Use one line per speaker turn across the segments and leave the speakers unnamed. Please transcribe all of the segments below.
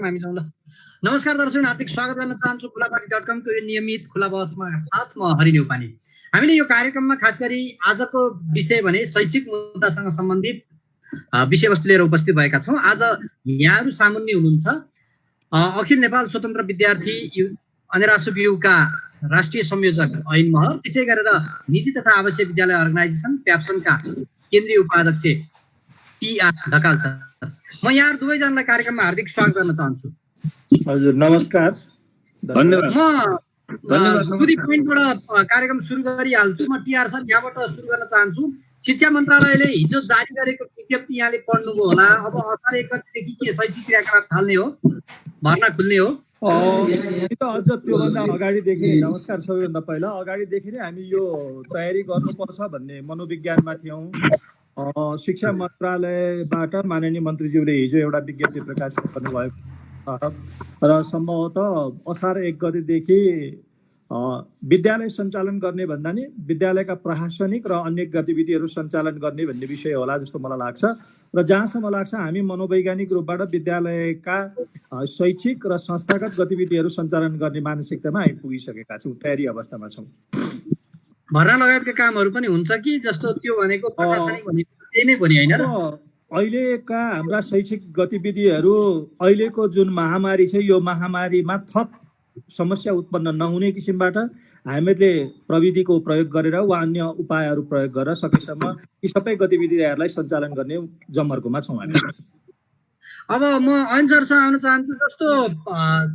हामी जाउँ ल। नमस्कार दर्शक, हार्दिक स्वागत गर्न चाहन्छु खुलापाटी.com को यो नियमित खुला बहसमा साथ म हरि न्यौपाने। हामीले यो कार्यक्रममा खास गरी आजको विषय भने शैक्षिक मुद्दासँग सम्बन्धित विषयवस्तु लिएर उपस्थित भएका छौँ। आज यहाँहरू सामुन्ने हुनुहुन्छ अखिल नेपाल स्वतन्त्र विद्यार्थी अनेरासुक युका राष्ट्रिय संयोजक ऐन महर, त्यसै गरेर निजी तथा आवासीय विद्यालय अर्गनाइजेसन प्याप्सनका केन्द्रीय उपाध्यक्ष टी.आर. ढकाल छ। म यहाँ दुवैजनालाई कार्यक्रममा हार्दिक स्वागत गर्न चाहन्छु।
हजुर नमस्कार,
धन्यवाद। म दुई पोइन्टबाट कार्यक्रम सुरु गरिहाल्छु। म टी.आर. सर यहाँबाट सुरु गर्न चाहन्छु। शिक्षा मन्त्रालयले हिजो जारी गरेको विज्ञप्ति यहाँले पढ्नुभयो होला। अब असार 1 गतेदेखि के शैक्षिक क्रियाकलाप थाल्ने हो, भर्ना खुल्ने हो?
अझ त्योभन्दा अगाडिदेखि नमस्कार, सबैभन्दा पहिला अगाडिदेखि नै हामी यो तयारी गर्नुपर्छ भन्ने मनोविज्ञानमा थियौँ। शिक्षा मन्त्रालयबाट माननीय मन्त्रीज्यूले हिजो एउटा विज्ञप्ति प्रकाशित गर्नुभएको र सम्भवतः असार 1 गतेदेखि विद्यालय सञ्चालन गर्ने भन्दा नि विद्यालयका प्रशासनिक र अन्य गतिविधिहरू सञ्चालन गर्ने भन्ने विषय होला जस्तो मलाई लाग्छ। र जहाँसम्म लाग्छ हामी मनोवैज्ञानिक रूपबाट विद्यालयका शैक्षिक र संस्थागत गतिविधिहरू सञ्चालन गर्ने मानसिकतामा हामी पुगिसकेका छौँ, तयारी अवस्थामा छौँ।
भर्ना लगायतका कामहरू पनि हुन्छ कि जस्तो त्यो भनेको प्रशासनिक भनेको त्यही नै पनि हैन र?
अहिलेका हाम्रा शैक्षिक गतिविधिहरू अहिलेको जुन महामारी छ यो महामारीमा थप समस्या उत्पन्न नहुने किसिमबाट हामीले प्रविधिको प्रयोग गरेर वा अन्य उपायहरू प्रयोग गरेर सकेसम्म यी सबै गतिविधिहरूलाई सञ्चालन गर्ने जमर्कोमा छौँ हामी।
अब म ऐन सरसँग आउन चाहन्छु। जस्तो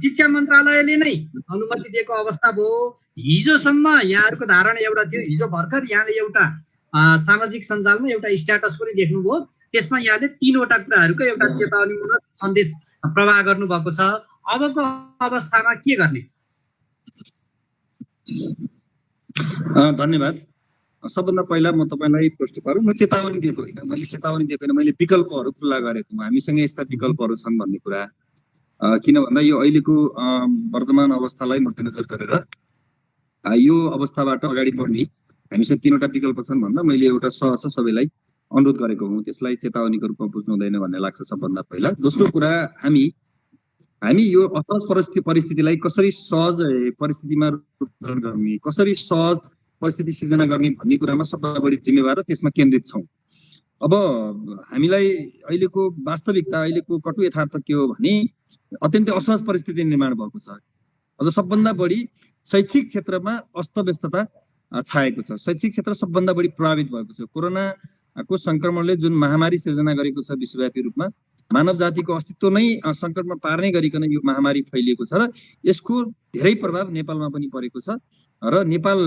शिक्षा मन्त्रालयले नै अनुमति दिएको अवस्था भयो। हिजोसम्म यहाँहरूको धारणा एउटा थियो। हिजो भर्खर यहाँले एउटा सामाजिक सञ्जालमा एउटा स्ट्याटस पनि देख्नुभयो। त्यसमा यहाँले 3 वटा कुराहरूको एउटा चेतावनीमूलक सन्देश प्रवाह गर्नुभएको छ। अबको अवस्थामा के गर्ने?
धन्यवाद। सबभन्दा पहिला म तपाईलाई प्रश्न पारौँ, म चेतावनी दिएको होइन, मैले चेतावनी दिएको होइन, मैले विकल्पहरू खुल्ला गरेको हुँ। हामीसँग यस्ता विकल्पहरू छन् भन्ने कुरा। किन भन्दा यो अहिलेको वर्तमान अवस्थालाई मध्यनजर गरेर यो अवस्थाबाट अगाडि बढ्ने हामीसँग 3 वटा विकल्प छन् भन्दा मैले एउटा सहज सबैलाई अनुरोध गरेको हुँ। त्यसलाई चेतावनीको रूपमा बुझ्नु हुँदैन भन्ने लाग्छ सबभन्दा पहिला। दोस्रो कुरा, हामी यो असहज परिस्थितिलाई कसरी सहज परिस्थितिमा रूपान्तरण गर्ने, कसरी सहज परिस्थिति सिर्जना गर्ने भन्ने कुरामा सबभन्दा बढी जिम्मेवार र त्यसमा केन्द्रित छौँ। अब हामीलाई अहिलेको वास्तविकता, अहिलेको कटु यथार्थ के हो भने अत्यन्तै असहज परिस्थिति निर्माण भएको छ। अझ सबभन्दा बढी शैक्षिक क्षेत्रमा अस्तव्यस्तता छाएको छ। शैक्षिक क्षेत्र सबभन्दा बढी प्रभावित भएको छ। कोरोनाको संक्रमणले जुन महामारी सिर्जना गरेको छ विश्वव्यापी रूपमा, मानव जातिको अस्तित्व नै सङ्कटमा पार्ने गरिकन यो महामारी फैलिएको छ र यसको धेरै प्रभाव नेपालमा पनि परेको छ। र नेपाल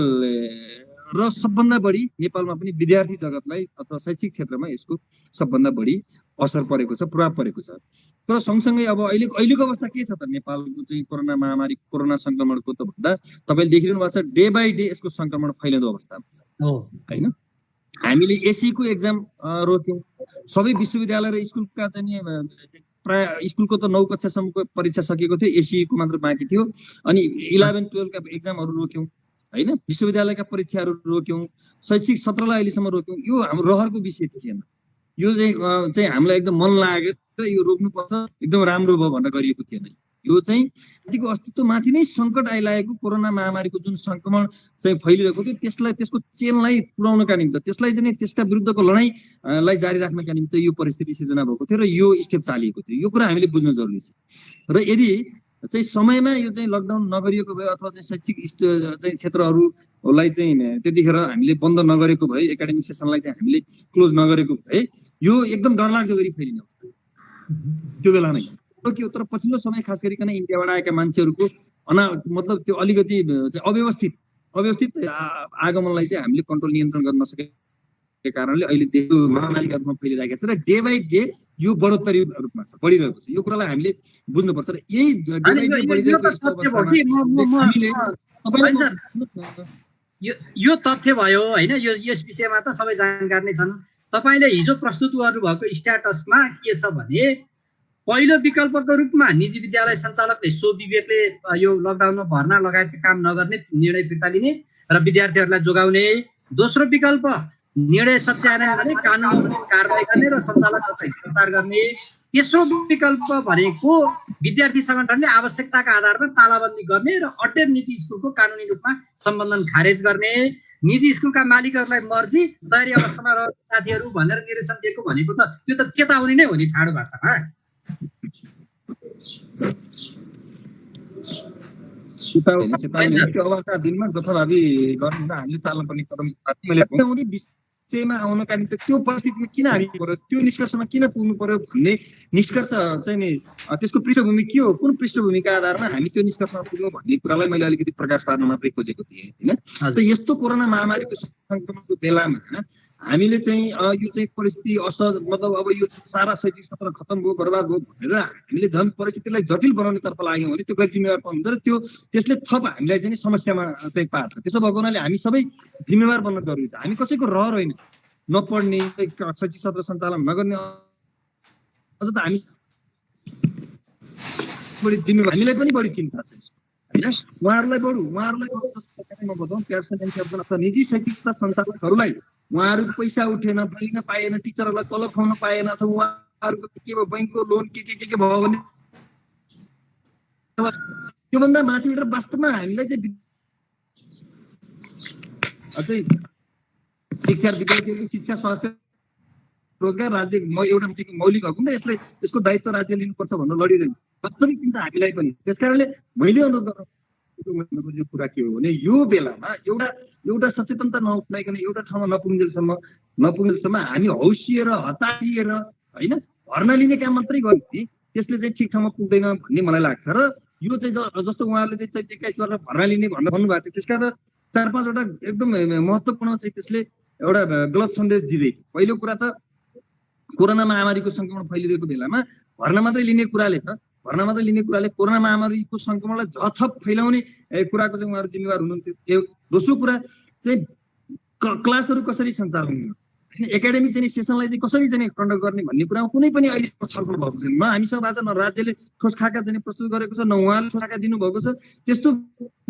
र सबभन्दा बढी नेपालमा पनि विद्यार्थी जगतलाई अथवा शैक्षिक क्षेत्रमा यसको सबभन्दा बढी असर परेको छ, प्रभाव परेको छ। तर सँगसँगै अब अहिलेको अवस्था के छ त? नेपालको चाहिँ कोरोना महामारी, कोरोना संक्रमणको त भन्दा तपाईँले देखिरहनु भएको छ, डे बाई डे यसको संक्रमण फैलिँदो अवस्थामा छ हैन। हामीले एसीको एक्जाम रोक्यौँ। सबै विश्वविद्यालय र स्कुलका चाहिँ प्राय स्कुलको त 9 कक्षासम्मको परीक्षा सकिएको थियो, एसीको मात्र बाँकी थियो। अनि 11-12 का एक्जामहरू रोक्यौँ हैन, विश्वविद्यालयका परीक्षाहरू रोक्यौँ, शैक्षिक सत्रलाई अहिलेसम्म रोक्यौँ। यो हाम्रो रहरको विषय थिएन। यो चाहिँ हामीलाई एकदम मन लागेर यो रोक्नुपर्छ, एकदम राम्रो भयो भनेर गरिएको थिएन। यो चाहिँ जातिको अस्तित्वमाथि नै सङ्कट आइलागेको कोरोना महामारीको जुन सङ्क्रमण चाहिँ फैलिरहेको थियो त्यसको चेनलाई पुर्याउनका निम्ति, त्यसलाई चाहिँ त्यसका विरुद्धको लडाइँलाई जारी राख्नका निम्ति यो परिस्थिति सिर्जना भएको थियो र यो स्टेप चालिएको थियो। यो कुरा हामीले बुझ्नु जरुरी छ। र यदि चाहिँ समयमा यो चाहिँ लकडाउन नगरिएको भए अथवा चाहिँ शैक्षिक चाहिँ क्षेत्रहरूलाई चाहिँ त्यतिखेर हामीले बन्द नगरेको भए, एकाडेमिक सेसनलाई चाहिँ हामीले क्लोज नगरेको भए यो एकदम डरलाग्दो गरी फैलिने अवस्था त्यो बेला नै के हो। तर पछिल्लो समय खास गरिकन इन्डियाबाट आएका मान्छेहरूको मतलब त्यो अलिकति चाहिँ अव्यवस्थित आगमनलाई चाहिँ हामीले कन्ट्रोल नियन्त्रण गर्न नसकेको कारणले अहिले त्यो महामारीका रूपमा फैलिरहेको छ र डे बाई डे यो बढोत्तरी रूपमा छ, बढिरहेको छ। यो कुरालाई हामीले बुझ्नुपर्छ र यही
यो तथ्य भयो हैन। यस विषयमा त सबै जानकार नै छन्। तपाईले हिजो प्रस्तुत गर्नुभएको स्ट्याटसमा के छ भने पहिलो विकल्पको रूपमा निजी विद्यालय सञ्चालकले सो विवेकले यो लकडाउनमा भर्ना लगायतका काम नगर्ने निर्णय फिर्ता लिने र विद्यार्थीहरूलाई जोगाउने। दोस्रो विकल्प निर्णय सच्याएन भने कानुनी कारबाही गर्ने र सञ्चालकहरूलाई गिरफ्तार गर्ने। तेस्रो विकल्प भनेको विद्यार्थी सङ्गठनले आवश्यकताका आधारमा तालाबन्दी गर्ने र अड्डे निजी स्कुलको कानुनी रूपमा सम्बन्धन खारेज गर्ने, निजी स्कुलका मालिकहरूलाई मर्जी, तयारी अवस्थामा रहेका साथीहरू भनेर निर्देशन दिएको भनेको त त्यो त चेतावनी नै हो नि ठाडो भाषामा।
चेतावनी अवस्था दिनमा जथाभावी गर्नु हामीले चाल्नुपर्ने कदम मैले विषयमा आउनका निम्ति त्यो परिस्थितिमा किन हामी पर्यो, त्यो निष्कर्षमा किन पुग्नु पर्यो भन्ने निष्कर्ष चाहिँ नि त्यसको पृष्ठभूमि के हो, कुन पृष्ठभूमिका आधारमा हामी त्यो निष्कर्षमा पुग्यौँ भन्ने कुरालाई मैले अलिकति प्रकाश पार्न मात्रै खोजेको थिएँ होइन। यस्तो कोरोना महामारीको सङ्क्रमणको बेलामा हामीले चाहिँ यो चाहिँ परिस्थिति मतलब अब यो सारा शैक्षिक सत्र खत्तम भयो, बर्बाद भयो भनेर हामीले झन् परिस्थितिलाई जटिल बनाउनेतर्फ लाग्यौँ भने त्यो गैर जिम्मेवार हुन्छ र त्यसले थप हामीलाई चाहिँ समस्यामा चाहिँ पार्छ। त्यसो भएको हुनाले हामी सबै जिम्मेवार बन्न जरुरी छ। हामी कसैको रहर होइन, नपढ्ने शैक्षिक सत्र सञ्चालन नगर्ने अझ त हामी बढी जिम्मेवार, हामीलाई पनि बढी चिन्ता छ होइन। उहाँहरूलाई बताउँ अथवा निजी शैक्षिक सञ्चालकहरूलाई उहाँहरूको पैसा उठेन, दिन पाएन, टिचरहरूलाई तलब खुवाउन पाएन, अथवा उहाँहरूको के भयो बैङ्कको लोन के भयो भने त्योभन्दा माथि उठेर वास्तवमा हामीलाई चाहिँ अझै शिक्षा विद्यार्थीहरूको शिक्षा स्वास्थ्य रोजगार राज्य एउटा मौलिक हक हुन्छ, यसको दायित्व राज्य लिनुपर्छ भनेर लडिरहेको वास्तविक चिन्ता हामीलाई पनि। त्यस कारणले मैले अनुरोध गर्न कुरा के हो भने यो बेलामा एउटा सचेतनता नअप्नाइकन एउटा ठाउँमा नपुग्नेसम्म हामी हौसिएर हतारिएर होइन भर्ना लिने काम मात्रै गर्यो भने त्यसले चाहिँ ठिक ठाउँमा पुग्दैन भन्ने मलाई लाग्छ। र यो चाहिँ जस्तो उहाँहरूले चाहिँ 21 गरेर भर्ना लिने भनेर भन्नुभएको थियो, त्यसका 4-5वटा एकदम महत्त्वपूर्ण चाहिँ त्यसले एउटा गलत सन्देश दिँदै थियो। पहिलो कुरा त कोरोना महामारीको सङ्क्रमण फैलिरहेको बेलामा भर्ना मात्रै लिने कुराले कोरोना महामारीको सङ्क्रमणलाई झथप फैलाउने कुराको चाहिँ उहाँहरू जिम्मेवार हुनुहुन्थ्यो। दोस्रो कुरा चाहिँ क्लासहरू कसरी सञ्चालन गर्ने, एकाडेमिक चाहिँ सेसनलाई चाहिँ कसरी चाहिँ कन्डक्ट गर्ने भन्ने कुरामा कुनै पनि अहिले छलफल भएको छैन। न हामीसँग आज न राज्यले ठोस खाका चाहिँ प्रस्तुत गरेको छ, न उहाँले ठोस खाका दिनुभएको छ। त्यस्तो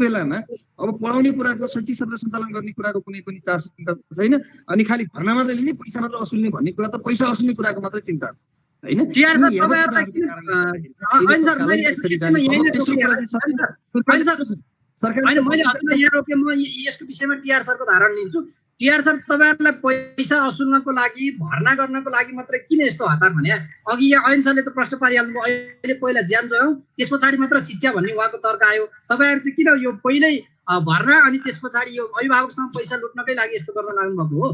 बेलामा अब पढाउने कुराको शैक्षिक सत्र सञ्चालन गर्ने कुराको कुनै पनि चासो चिन्ता छैन। अनि खालि भर्ना मात्रै लिने, पैसा मात्र असुल्ने भन्ने कुरा त पैसा असुल्ने कुराको मात्रै चिन्ता होइन।
यसको विषयमा टिआर सरको धारणा लिन्छु। टिआर सर, तपाईँहरूलाई पैसा असुल्नको लागि, भर्ना गर्नको लागि मात्रै किन यस्तो हतार भने? अघि यहाँ ऐन सरले त प्रश्न पारिहाल्नुभयो, अहिले पहिला ज्यान जोयौँ त्यस पछाडि मात्र शिक्षा भन्ने उहाँको तर्क आयो। तपाईँहरू चाहिँ किन यो पहिल्यै भर्ना अनि त्यस पछाडि यो अभिभावकसँग पैसा लुट्नकै लागि यस्तो गर्न लाग्नुभएको हो?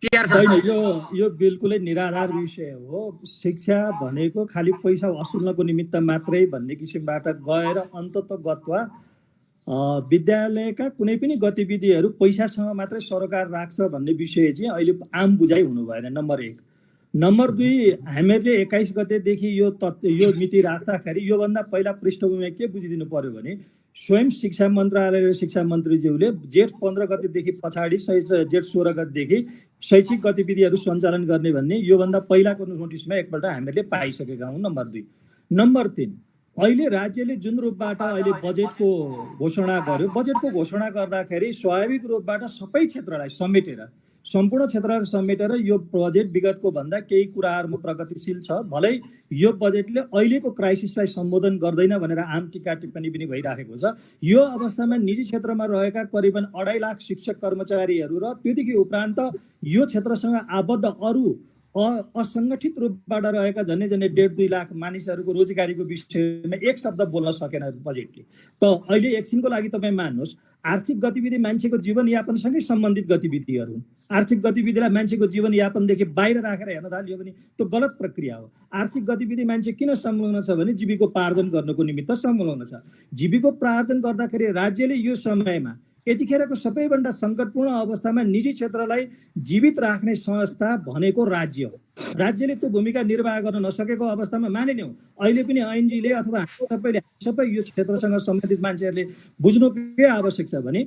यो बिल्कुलै निराधार विषय हो। शिक्षा भनेको खालि पैसा असुल्नको निमित्त मात्रै भन्ने किसिमबाट गएर अन्ततगतवा विद्यालयका कुनै पनि गतिविधिहरू पैसासँग मात्रै सरकार राख्छ भन्ने विषय चाहिँ अहिले आम बुझाइ हुनु भएन, नम्बर 1। नम्बर 2, हामीहरूले 21 गतेदेखि यो मिति राख्दाखेरि योभन्दा पहिला पृष्ठभूमिमा के बुझिदिनु पर्यो भने स्वयं शिक्षा मन्त्रालय र शिक्षा मन्त्रीज्यूले जेठ 15 गतेदेखि पछाडि जेठ 16 गतेदेखि शैक्षिक गतिविधिहरू सञ्चालन गर्ने भन्ने योभन्दा पहिलाको नोटिसमा एकपल्ट हामीहरूले पाइसकेका हौँ। नम्बर 2। नम्बर 3, अहिले राज्यले जुन रूपबाट अहिले बजेटको घोषणा गर्यो, बजेटको घोषणा गर्दाखेरि स्वाभाविक रूपबाट सबै क्षेत्रलाई समेटेर, सम्पूर्ण क्षेत्रलाई समेटेर यो बजेट विगतको भन्दा केही कुराहरूमा प्रगतिशील छ, भलै यो बजेटले अहिलेको क्राइसिसलाई सम्बोधन गर्दैन भनेर आम टीका टिप्पणी पनि भइराखेको छ। यो अवस्थामा निजी क्षेत्रमा रहेका करिबन 2.5 लाख शिक्षक कर्मचारीहरू र त्योदेखि उपरान्त यो क्षेत्रसँग आबद्ध अरू असङ्गठित रूपबाट रहेका झन्डै 1.5-2 लाख मानिसहरूको रोजगारीको विषयमा एक शब्द बोल्न सकेन बजेटले। त अहिले एकछिनको लागि तपाईँ मान्नुहोस्, आर्थिक गतिविधि मान्छेको जीवनयापनसँगै सम्बन्धित गतिविधिहरू हुन्। आर्थिक गतिविधिलाई मान्छेको जीवनयापनदेखि बाहिर राखेर हेर्न थाल्यो भने त्यो गलत प्रक्रिया हो। आर्थिक गतिविधि मान्छे किन संलग्न छ भने जीविकोपार्जन गर्नको निमित्त संलग्न छ। जीविकोपार्जन गर्दाखेरि राज्यले यो समयमा यतिखेरको सबैभन्दा सङ्कटपूर्ण अवस्थामा निजी क्षेत्रलाई जीवित राख्ने संस्था भनेको राज्य हो। राज्यले त्यो भूमिका निर्वाह गर्न नसकेको अवस्थामा मानिने हो। अहिले पनि ऐनजीले अथवा सबै यो क्षेत्रसँग सम्बन्धित मान्छेहरूले बुझ्नु के आवश्यक छ भने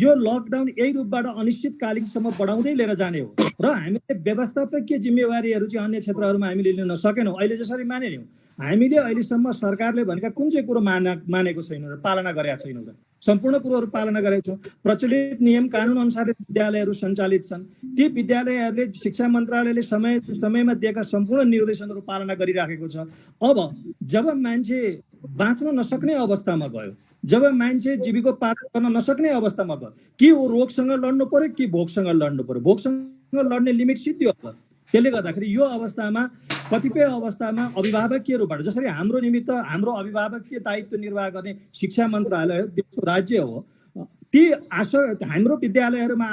यो लकडाउन यही रूपबाट अनिश्चितकालीनसम्म बढाउँदै लिएर जाने हो र हामीले व्यवस्थापकीय जिम्मेवारीहरू चाहिँ अन्य क्षेत्रहरूमा हामीले लिन सकेनौँ। अहिले जसरी मानिने हो, हामीले अहिलेसम्म सरकारले भनेका कुन चाहिँ कुरो मानेको छैनौँ र पालना गरेका छैनौँ र सम्पूर्ण कुरोहरू पालना गरेका छौँ। प्रचलित नियम कानुन अनुसार विद्यालयहरू सञ्चालित छन्। ती विद्यालयहरूले शिक्षा मन्त्रालयले समयमा दिएका सम्पूर्ण निर्देशनहरू पालना गरिराखेको छ। अब जब मान्छे बाँच्न नसक्ने अवस्थामा गयो, जब मान्छे जीविकोपार्जन गर्न नसक्ने अवस्थामा गयो, कि ऊ रोगसँग लड्नु पर्यो कि भोकसँग लड्नु पर्यो, भोकसँग लड्ने लिमिट सिद्धियो। अब त्यसले गर्दाखेरि यो अवस्थामा कतिपय अवस्थामा अभिभावकीयहरूबाट, जसरी हाम्रो निमित्त हाम्रो अभिभावकीय दायित्व निर्वाह गर्ने शिक्षा मन्त्रालय देशको राज्य हो, ती हाम्रो विद्यालयहरूमा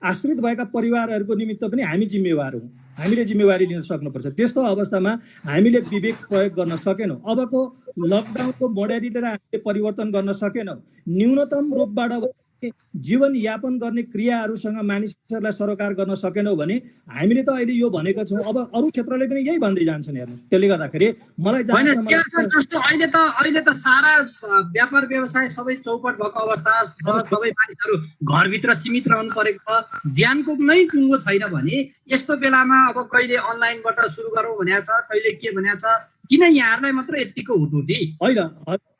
आश्रित भएका परिवारहरूको निमित्त पनि हामी जिम्मेवार हौँ। हामीले जिम्मेवारी लिन सक्नुपर्छ। त्यस्तो अवस्थामा हामीले विवेक प्रयोग गर्न सकेनौँ। अबको लकडाउनको मोडालिटीलाई हामीले परिवर्तन गर्न सकेनौँ। न्यूनतम रूपबाट जीवन यापन गर्ने क्रियाहरूसँग मानिसहरूलाई सरोकार गर्न सकेनौँ भने हामीले त अहिले यो भनेको छौँ। अब अरू क्षेत्रले पनि यही भन्दै जान्छन् हेर्नु। त्यसले गर्दाखेरि मलाई
अहिले त सारा व्यापार व्यवसाय सबै चौपट भएको अवस्था, सबै मानिसहरू घरभित्र सीमित रहनु परेको छ, ज्यानको कुनै टुङ्गो छैन भने यस्तो बेलामा अब कहिले अनलाइनबाट सुरु गरौँ भनेको छ, कहिले के भनेको छ, किन यहाँहरूलाई मात्र यतिको हुटुटी?
होइन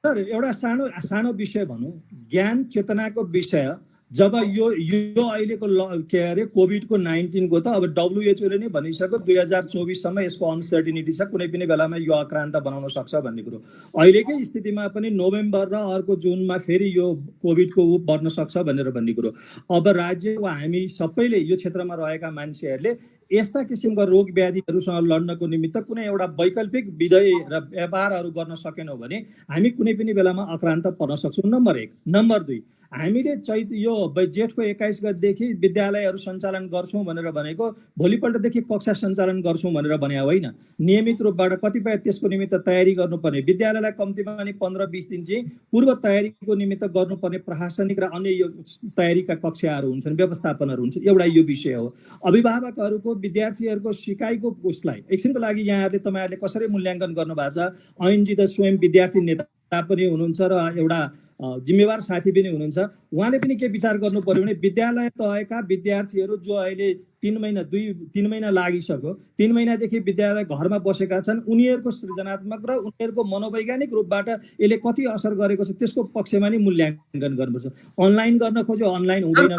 सर, एउटा सानो विषय भनौँ, ज्ञान चेतनाको विषय। जब यो अहिलेको के अरे कोभिडको 19 को त अब WHO ले नै भनिसक्यो 2024 यसको अनसर्टिनिटी छ, कुनै पनि बेलामा यो आक्रान्त बनाउन सक्छ भन्ने कुरो। अहिलेकै स्थितिमा पनि नोभेम्बर र अर्को जुनमा फेरि यो कोभिडको बढ्न सक्छ भन्ने कुरो। अब राज्य वा हामी सबैले यो क्षेत्रमा रहेका मान्छेहरूले यस्ता किसिमका रोग व्याधिहरूसँग लड्नको निमित्त कुनै एउटा वैकल्पिक विधि र व्यापारहरू गर्न सकेनौँ भने हामी कुनै पनि बेलामा आक्रान्त पर्न सक्छौँ। नम्बर 1। नम्बर 2, हामीले यो जेठको 21 गतेदेखि विद्यालयहरू सञ्चालन गर्छौँ भनेर भनेको भोलिपल्टदेखि कक्षा सञ्चालन गर्छौँ भनेर भने होइन। नियमित रूपबाट कतिपय त्यसको निमित्त तयारी गर्नुपर्ने, विद्यालयलाई कम्तीमा पनि 15-20 दिन चाहिँ पूर्व तयारीको निमित्त गर्नुपर्ने प्रशासनिक र अन्य यो तयारीका कक्षाहरू हुन्छन्, व्यवस्थापनहरू हुन्छन्। एउटा यो विषय हो। अभिभावकहरूको, विद्यार्थीहरूको सिकाइको उसलाई एकछिनको लागि यहाँहरूले तपाईँहरूले कसरी मूल्याङ्कन गर्नुभएको छ? ऐनजी त स्वयं विद्यार्थी नेता पनि हुनुहुन्छ र एउटा जिम्मेवार साथी पनि हुनुहुन्छ। उहाँले पनि के विचार गर्नु पर्यो भने विद्यालय तहका विद्यार्थीहरू जो अहिले 3 महिना लागिसक्यो, 3 महिनादेखि विद्यालय घरमा बसेका छन्, उनीहरूको सृजनात्मक र उनीहरूको मनोवैज्ञानिक रूपबाट यसले कति असर गरेको छ त्यसको पक्षमा नि मूल्याङ्कन गर्नुपर्छ। अनलाइन गर्न खोज्यो, अनलाइन हुँदैन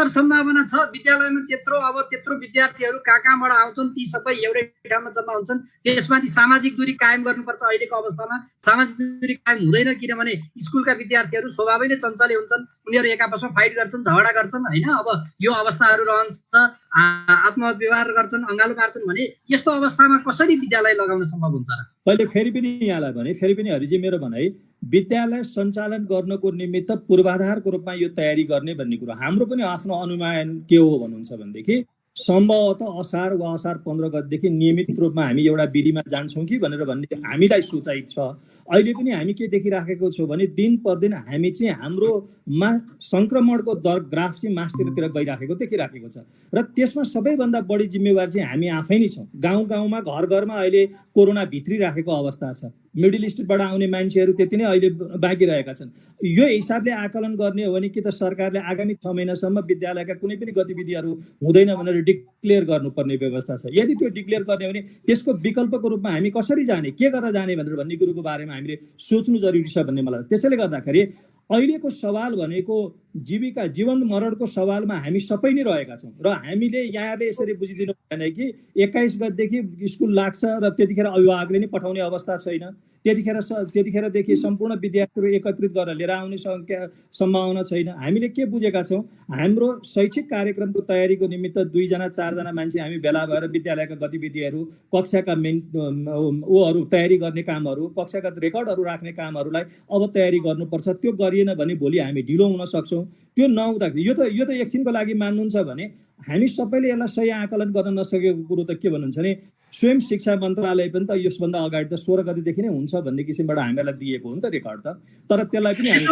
सम्भावना छ। विद्यालयमा त्यत्रो विद्यार्थीहरू कहाँबाट आउँछन्, ती सबै एउटै ठाउँमा जम्मा हुन्छन्। त्यसमाथि सामाजिक दूरी कायम गर्नुपर्छ। अहिलेको अवस्थामा सामाजिक दूरी कायम हुँदैन, किनभने स्कुलका विद्यार्थीहरू स्वभावैले चञ्चले हुन्छन्, उनीहरू एक आपसमा फाइट गर्छन्, झगडा गर्छन् होइन। अब यो अवस्थाहरू आत्महत व्यवहार गर्छन्, अँगालो पार्छन् भने यस्तो अवस्थामा कसरी विद्यालय लगाउन सम्भव हुन्छ र?
पहिले फेरि पनि यहाँलाई भने, फेरि पनि हरिजी मेरो भनाइ, विद्यालय सञ्चालन गर्नको निमित्त पूर्वाधारको रूपमा यो तयारी गर्ने भन्ने कुरो हाम्रो पनि आफ्नो अनुमान के हो भन्नुहुन्छ भनेदेखि सम्भवतः असार वा असार 15 गतेदेखि नियमित रूपमा हामी एउटा विधिमा जान्छौँ कि भनेर भन्ने हामीलाई सोचाइ छ। अहिले पनि हामी के देखिराखेको छौँ भने दिन प्रतिदिन हामी चाहिँ हाम्रोमा सङ्क्रमणको दर ग्राफ चाहिँ मास्तिरतिर गइराखेको देखिराखेको छ र त्यसमा सबैभन्दा बढी जिम्मेवार चाहिँ हामी आफै नै छौँ। गाउँमा घरमा अहिले कोरोना भित्रिराखेको अवस्था छ। मिडल इस्टबाट आउने मान्छेहरू त्यति नै अहिले बाँकी रहेका छन्। यो हिसाबले आकलन गर्ने हो भने कि त सरकारले आगामी 6 महिनासम्म विद्यालयका कुनै पनि गतिविधिहरू हुँदैन भनेर डिक्लेयर गर्नुपर्ने व्यवस्था छ। यदि त्यो डिक्लेयर गर्ने हो भने त्यसको विकल्पको रूपमा हामी कसरी जाने, के गरेर जाने भनेर भन्ने कुरोको बारेमा हामीले सोच्नु जरुरी छ भन्ने मलाई। त्यसैले गर्दाखेरि अहिलेको सवाल भनेको जीविका जीवन मरणको सवालमा हामी सबै नै रहेका छौँ र हामीले यहाँले यसरी बुझिदिनु भएन कि 21 गतेदेखि स्कुल लाग्छ र त्यतिखेर अभिभावकले नै पठाउने अवस्था छैन। त्यतिखेरदेखि सम्पूर्ण विद्यार्थीहरू एकत्रित गरेर लिएर आउने सम्भावना छैन। हामीले के बुझेका छौँ, हाम्रो शैक्षिक कार्यक्रमको तयारीको निमित्त 2-4 जना मान्छे हामी भेला भएर विद्यालयका गतिविधिहरू, कक्षाका ऊहरू तयारी गर्ने कामहरू, कक्षाका रेकर्डहरू राख्ने कामहरूलाई अब तयारी गर्नुपर्छ। त्यो गरिएन भने भोलि हामी ढिलो हुन सक्छौँ। त्यो नहुँदाखेरि यो त एकछिनको लागि मान्नुहुन्छ भने हामी सबैले यसलाई सही आकलन गर्न नसकेको कुरो त के भन्नुहुन्छ भने स्वयं शिक्षा मन्त्रालय पनि त यसभन्दा अगाडि त 16 गतेदेखि नै हुन्छ भन्ने किसिमबाट हामीलाई दिएको हो नि त रेकर्ड त। तर त्यसलाई पनि हामी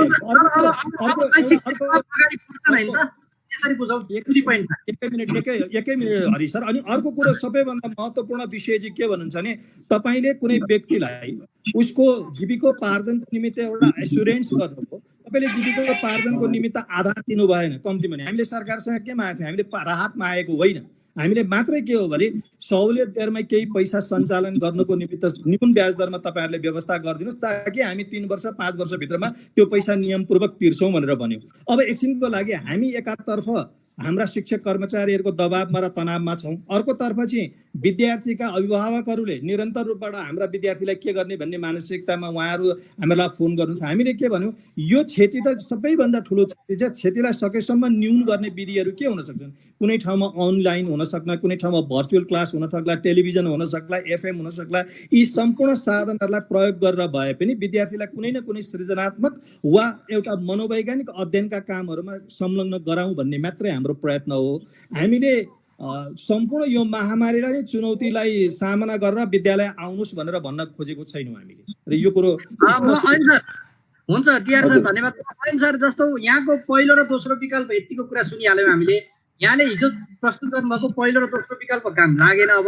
एकै मिनट हरि सर। अनि अर्को कुरो सबैभन्दा महत्त्वपूर्ण विषय चाहिँ के भन्नुहुन्छ भने तपाईँले कुनै व्यक्तिलाई उसको जीविकोपार्जनको निमित्त एउटा एस्युरेन्स गर्नुभयो, तपाईँले जीविकोपार्जनको निमित्त आधार दिनु भएन। कम्ती भने हामीले सरकारसँग के मागेको थियौँ, हामीले राहत मागेको होइन, हामीले मात्रै के हो भने सहुलियत दरमा केही पैसा सञ्चालन गर्नको निमित्त न्यून ब्याज दरमा तपाईँहरूले व्यवस्था गरिदिनुहोस् ताकि हामी 3 वर्ष 5 वर्षभित्रमा त्यो पैसा नियमपूर्वक तिर्छौँ भनेर भन्यौँ। अब एकछिनको लागि हामी एकातर्फ हाम्रा शिक्षक कर्मचारीहरूको दबावमा र तनावमा छौँ, अर्कोतर्फ चाहिँ विद्यार्थीका अभिभावकहरूले निरन्तर रूपबाट हाम्रा विद्यार्थीलाई के गर्ने भन्ने मानसिकतामा उहाँहरू हामीलाई फोन गर्नुहुन्छ। हामीले के भन्यौँ, यो क्षति त सबैभन्दा ठुलो क्षति छ, क्षतिलाई सकेसम्म न्यून गर्ने विधिहरू के हुन सक्छन्? कुनै ठाउँमा अनलाइन हुन सक्ला, कुनै ठाउँमा भर्चुअल क्लास हुन सक्ला, टेलिभिजन हुन सक्ला, एफएम हुन सक्ला। यी सम्पूर्ण साधनहरूलाई प्रयोग गरेर भए पनि विद्यार्थीलाई कुनै न कुनै सृजनात्मक वा एउटा मनोवैज्ञानिक अध्ययनका कामहरूमा संलग्न गराउँ भन्ने मात्रै हाम्रो प्रयत्न हो। हामीले सम्पूर्ण यो महामारीलाई नै चुनौतीलाई सामना गरेर विद्यालय आउनुहोस् भनेर भन्न खोजेको छैनौँ हामीले। र यो कुरो
हुन्छ टिआर सर, धन्यवाद। अयन सर, जस्तो यहाँको पहिलो र दोस्रो विकल्प यतिको कुरा सुनिहाल्यौँ हामीले। यहाँले हिजो प्रस्तुत गर्नुभएको पहिलो र दोस्रो विकल्प काम लागेन, अब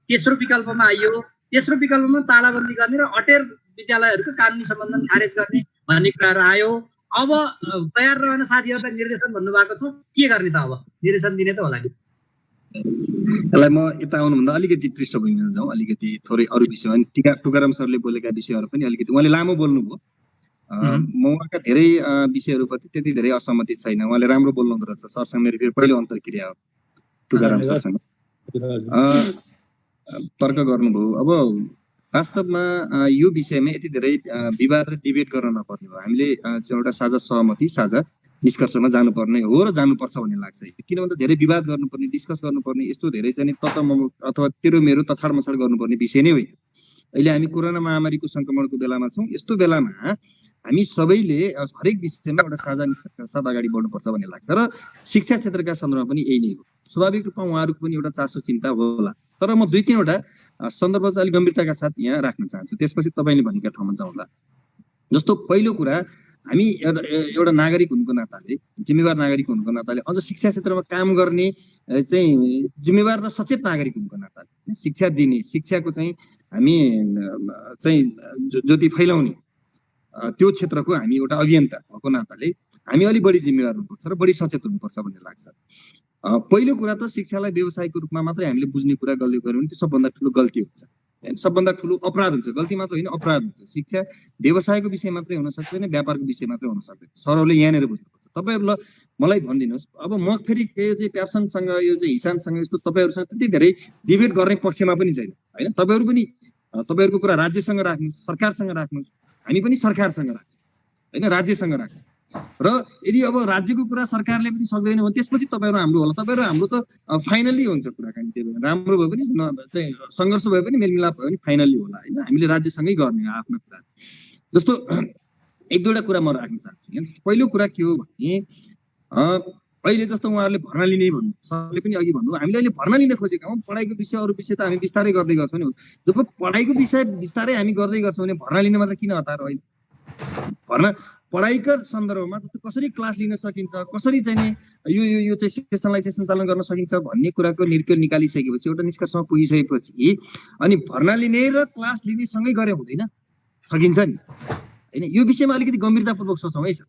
तेस्रो विकल्पमा आइयो। तेस्रो विकल्पमा तालाबन्दी गर्ने र अटेर विद्यालयहरूको कानुनी सम्बन्धन खारेज गर्ने भन्ने कुराहरू आयो। अब तयार रहन साथीहरूलाई निर्देशन भन्नुभएको छ, के गर्ने त? अब निर्देशन दिने त होला नि।
यसलाई म यता आउनुभन्दा अलिकति पृष्ठभूमिमा जाउँ, अलिकति थोरै अरू विषयमा टुकाराम सरले बोलेका विषयहरू पनि अलिकति उहाँले लामो बोल्नुभयो। म उहाँका धेरै विषयहरूप्रति त्यति धेरै असहमति छैन। उहाँले राम्रो बोल्नु हुँदो रहेछ। सरसँग मेरो फेरि पहिलो अन्तर्क्रिया हो टुकाराम सरसँग। तर्क गर्नुभयो। अब वास्तवमा यो विषयमा यति धेरै विवाद र डिबेट गर्न नपर्ने हो। हामीले एउटा साझा सहमति, साझा निष्कर्षमा जानुपर्ने हो र जानुपर्छ भन्ने लाग्छ। किन भन्दा धेरै विवाद गर्नुपर्ने, डिस्कस गर्नुपर्ने, यस्तो धेरै चाहिँ अथवा तेरो मेरो तछाड मछाड गर्नुपर्ने विषय नै होइन। अहिले हामी कोरोना महामारीको संक्रमणको बेलामा छौँ। यस्तो बेलामा हामी सबैले हरेक विषयमा एउटा साझा निष्कर्ष साथ अगाडि बढ्नुपर्छ भन्ने लाग्छ र शिक्षा क्षेत्रका सन्दर्भमा पनि यही नै हो। स्वाभाविक रूपमा उहाँहरूको पनि एउटा चासो चिन्ता होला, तर म 2-3वटा सन्दर्भ चाहिँ अलिक गम्भीरताका साथ यहाँ राख्न चाहन्छु। त्यसपछि तपाईँले भनेका ठाउँमा जाउँला। जस्तो पहिलो कुरा, हामी एउटा नागरिक हुनुको नाताले, जिम्मेवार नागरिक हुनुको नाताले, अझ शिक्षा क्षेत्रमा काम गर्ने चाहिँ जिम्मेवार र सचेत नागरिक हुनुको नाताले शिक्षा दिने, शिक्षाको चाहिँ हामी चाहिँ ज्योति फैलाउने त्यो क्षेत्रको हामी एउटा अभियन्ता भएको नाताले हामी अलिक बढी जिम्मेवार हुनुपर्छ र बढी सचेत हुनुपर्छ भन्ने लाग्छ। पहिलो कुरा त शिक्षालाई व्यवसायको रूपमा मात्रै हामीले बुझ्ने कुरा गर्दै गऱ्यौँ भने त्यो सबभन्दा ठुलो गल्ती हुन्छ, सबभन्दा ठुलो अपराध हुन्छ। गल्ती मात्र होइन, अपराध हुन्छ। शिक्षा व्यवसायको विषय मात्रै हुन सक्दैन, व्यापारको विषय मात्रै हुन सक्दैन। सरहरूले यहाँनिर बुझ्नुपर्छ। तपाईँहरूलाई मलाई भनिदिनुहोस्, अब म फेरि यो चाहिँ प्याप्सनसँग, यो चाहिँ हिसानसँग यस्तो तपाईँहरूसँग त्यति धेरै डिबेट गर्ने पक्षमा पनि छैन होइन। तपाईँहरू पनि तपाईँहरूको कुरा राज्यसँग राख्नुहोस्, सरकारसँग राख्नुहोस्, हामी पनि सरकारसँग राख्छौँ होइन, राज्यसँग राख्छौँ। र यदि अब राज्यको कुरा सरकारले पनि सक्दैन भने त्यसपछि तपाईँहरू हाम्रो होला। तपाईँहरू हाम्रो त फाइनल्ली हुन्छ कुराकानी चाहिँ, राम्रो भए पनि चाहिँ सङ्घर्ष भए पनि मेलमिलाप भयो भने फाइनल्ली होला होइन। हामीले राज्यसँगै गर्ने हो आफ्नो कुरा। जस्तो 1-2वटा कुरा म राख्न चाहन्छु। पहिलो कुरा के हो भने, अहिले जस्तो उहाँहरूले भर्ना लिने भन्नु, सरले पनि अघि भन्नु, हामीले अहिले भर्ना लिन खोजेका हौँ। पढाइको विषय अरू विषय त हामी बिस्तारै गर्दै गर्छौँ नि। जब पढाइको विषय बिस्तारै हामी गर्दै गर्छौँ भने भर्ना लिन मात्र किन हतार होइन? भर्ना पढाइका सन्दर्भमा जस्तो कसरी क्लास लिन सकिन्छ, कसरी चाहिँ नि यो चाहिँ सेसनलाई चाहिँ सञ्चालन गर्न सकिन्छ भन्ने कुराको निर्क्रिय निकालिसकेपछि, एउटा निष्कर्षमा पुगिसकेपछि अनि भर्ना लिने र क्लास लिने सँगै गरे हुँदैन, सकिन्छ नि होइन। यो विषयमा अलिकति गम्भीरतापूर्वक सोचौँ है सर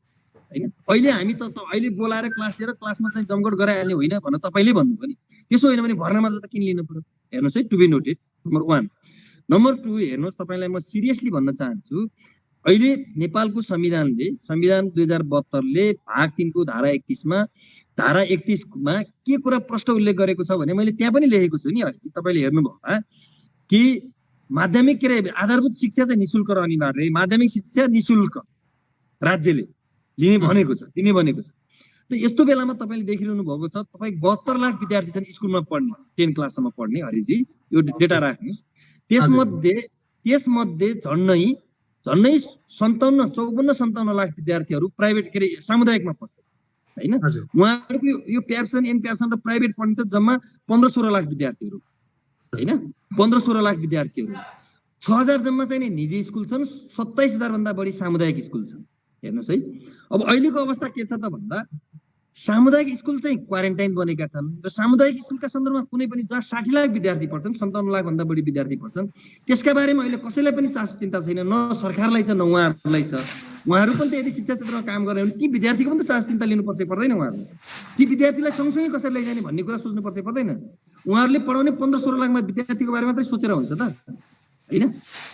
होइन। अहिले हामी त अहिले बोलाएर क्लास लिएर क्लासमा चाहिँ जमघट गराइहाल्ने होइन भनेर तपाईँले भन्नुभयो नि। त्यसो होइन भने भर्ना मात्र त किन लिनु पर्यो? हेर्नुहोस् है, to be noted number 1। Number 2, हेर्नुहोस्, तपाईँलाई म सिरियसली भन्न चाहन्छु, अहिले नेपालको संविधान 2072ले भाग 3 को धारा 31मा धारा 31मा के कुरा प्रष्ट उल्लेख गरेको छ भने मैले त्यहाँ पनि लेखेको छु नि। अहिले तपाईँले हेर्नुभयो कि माध्यमिक के अरे आधारभूत शिक्षा चाहिँ निशुल्क र अनिवार्य, माध्यमिक शिक्षा निशुल्क राज्यले लिने भनेको छ, दिने भनेको छ। त यस्तो बेलामा तपाईँले देखिरहनु भएको छ, तपाईँ 72 लाख विद्यार्थी छन् स्कुलमा पढ्ने, 10 क्लाससम्म पढ्ने। हरिजी यो डेटा राख्नुहोस्। त्यसमध्ये झन्नै 54-57 लाख विद्यार्थीहरू प्राइभेट के अरे सामुदायिकमा पढ्छन् होइन। उहाँहरूको यो प्याप्सन एन प्याप्सन र प्राइभेट पढ्ने त जम्मा 15-16 लाख विद्यार्थीहरू होइन। 15-16 लाख विद्यार्थीहरू, 6000 जम्मा चाहिँ नि निजी स्कुल छन्, 27000 भन्दा बढी सामुदायिक स्कुल छन्। हेर्नुहोस् है, अब अहिलेको अवस्था के छ त भन्दा सामुदायिक स्कुल चाहिँ क्वारेन्टाइन बनेका छन् र सामुदायिक स्कुलका सन्दर्भमा कुनै पनि जहाँ 60 लाख विद्यार्थी पढ्छन्, 57 लाख भन्दा बढी विद्यार्थी पढ्छन्, त्यसका बारेमा अहिले कसैलाई पनि चासो चिन्ता छैन, न सरकारलाई छ न उहाँहरूलाई छ। उहाँहरू पनि त यदि शिक्षा क्षेत्रमा काम गर्ने भने ती विद्यार्थीको पनि त चासो चिन्ता लिनुपर्छ पर्दैन? उहाँहरूले ती विद्यार्थीलाई सँगसँगै कसरी लैजाने भन्ने कुरा सोच्नुपर्छ पर्दैन? उहाँहरूले पढाउने 15-16 लाखमा विद्यार्थीको बारे मात्रै सोचेर हुन्छ त होइन।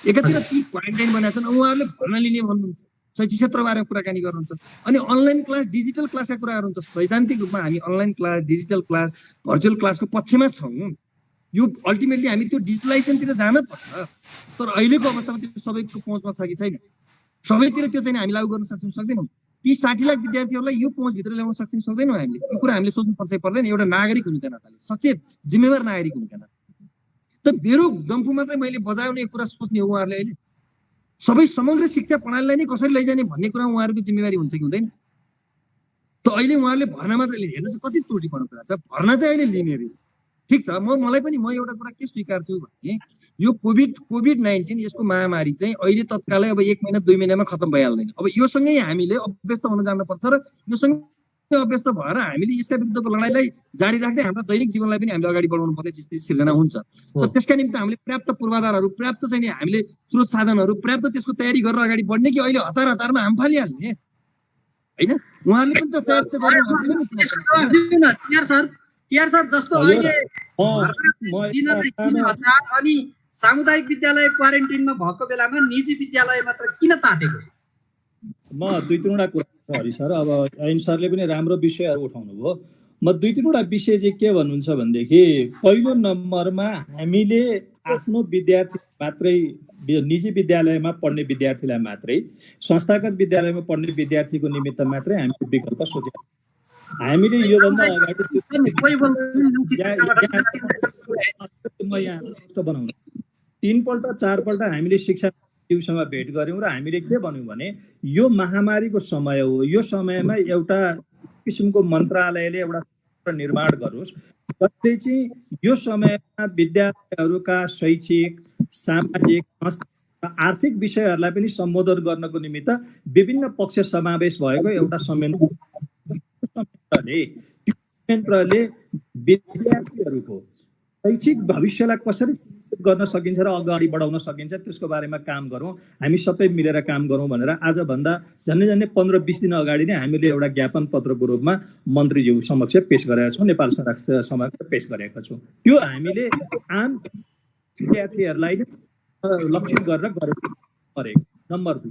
एकातिर ती क्वारेन्टाइन बनाएका छन्, उहाँहरूले भर्ना लिने भन्नुहुन्छ, शैक्षिक क्षेत्रबारे कुराकानी गर्नुहुन्छ, अनि अनलाइन क्लास डिजिटल क्लासका कुराहरू हुन्छ। सैद्धान्तिक रूपमा हामी online class digital class virtual क्लासको पक्षमा छौँ। यो अल्टिमेटली हामी त्यो डिजिटलाइजेसनतिर जान पर्छ, तर अहिलेको अवस्थामा त्यो सबैको पहुँचमा छ कि छैन, सबैतिर त्यो चाहिँ हामी लागू गर्न सक्छौँ सक्दैनौँ। ती 60 लाख विद्यार्थीहरूलाई यो पहुँचभित्र ल्याउन सक्छौँ सक्दैनौँ हामीले, यो कुरा हामीले सोच्नुपर्छ पर्दैन एउटा नागरिक हुनुका नाताले, सचेत जिम्मेवार नागरिक हुनुका नाताले। त मेरो डम्फु मात्रै मैले बजाउने कुरा सोच्ने हो उहाँहरूले अहिले, सबै समग्र शिक्षा प्रणालीलाई नै कसरी लैजाने भन्ने कुरा उहाँहरूको जिम्मेवारी हुन्छ कि हुँदैन। त अहिले उहाँहरूले भर्ना मात्रै लिने, हेर्नुहोस् कति त्रुटिपूर्ण कुरा छ। भर्ना चाहिँ अहिले लिने रे, ठिक छ, मलाई पनि म एउटा कुरा के स्वीकार्छु भने यो कोभिड-19 यसको महामारी चाहिँ अहिले तत्कालै अब 1 महिना 2 महिनामा खत्तम भइहाल्दैन। अब योसँगै हामीले अभ्यस्त हुन जानुपर्छ र योसँग अभ्यस्त भएर हामीले यसका विरुद्धको लडाइँलाई जारी राख्दै हाम्रो दैनिक जीवनलाई पनि हामीले अगाडि बढाउनु पर्ने स्थिति सिर्जना हुन्छ। तर त्यसका निम्ति हामीले पर्याप्त पूर्वाधारहरू, पर्याप्त चाहिँ हामीले स्रोत साधनहरू, पर्याप्त त्यसको तयारी गरेर अगाडि बढ्ने कि अहिले हतारमा हाम फालिहाल्ने होइन। उहाँहरूले पनि त तयारी त गर्नु।
टिआर सर जस्तो अहिले अनि सामुदायिक विद्यालय क्वारेन्टिनमा भएको बेलामा निजी विद्यालय मात्र किन ताटेको?
म 2-3वटा कुरा हरि सर, अब ऐन सरले पनि राम्रो विषयहरू उठाउनु भयो। म 2-3वटा विषय चाहिँ के भन्नुहुन्छ भनेदेखि, पहिलो नम्बरमा हामीले आफ्नो विद्यार्थी मात्रै, निजी विद्यालयमा पढ्ने विद्यार्थीलाई मात्रै, संस्थागत विद्यालयमा पढ्ने विद्यार्थीको निमित्त मात्रै हामीले विकल्प सोचेका। हामीले योभन्दा अगाडि बनाउनु 3पल्ट 4पल्ट हामीले शिक्षा सचिवसँग भेट गऱ्यौँ र हामीले के भन्यौँ भने यो महामारीको समय हो, यो समयमा एउटा किसिमको मन्त्रालयले एउटा निर्माण गरोस् जसले चाहिँ यो समयमा विद्यार्थीहरूका शैक्षिक, सामाजिक, आर्थिक विषयहरूलाई पनि सम्बोधन गर्नको निमित्त विभिन्न पक्ष समावेश भएको एउटा संयन्त्रले विद्यार्थीहरूको शैक्षिक भविष्यलाई कसरी गर्न सकिन्छ र अगाडि बढाउन सकिन्छ त्यसको बारेमा काम गरौँ, हामी सबै मिलेर काम गरौँ भनेर आजभन्दा झन्डै 15-20 दिन अगाडि नै हामीले एउटा ज्ञापन पत्रको रूपमा मन्त्रीज्यू समक्ष पेश गरेका छौँ, नेपाल सरकार समक्ष पेश गरेका छौँ। त्यो हामीले आम विद्यार्थीहरूलाई लक्षित गरेर गरेको। नम्बर 2,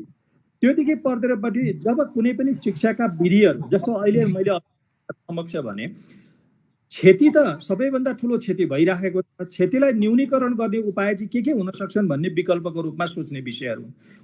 त्योदेखि पर्दैपट्टि जब कुनै पनि शिक्षाका विधिहरू, जस्तो अहिले मैले समक्ष भने क्षति त सबैभन्दा ठुलो क्षति भइराखेको छ, क्षतिलाई न्यूनीकरण गर्ने उपाय चाहिँ के हुन सक्छन् भन्ने विकल्पको रूपमा सोच्ने विषयहरू।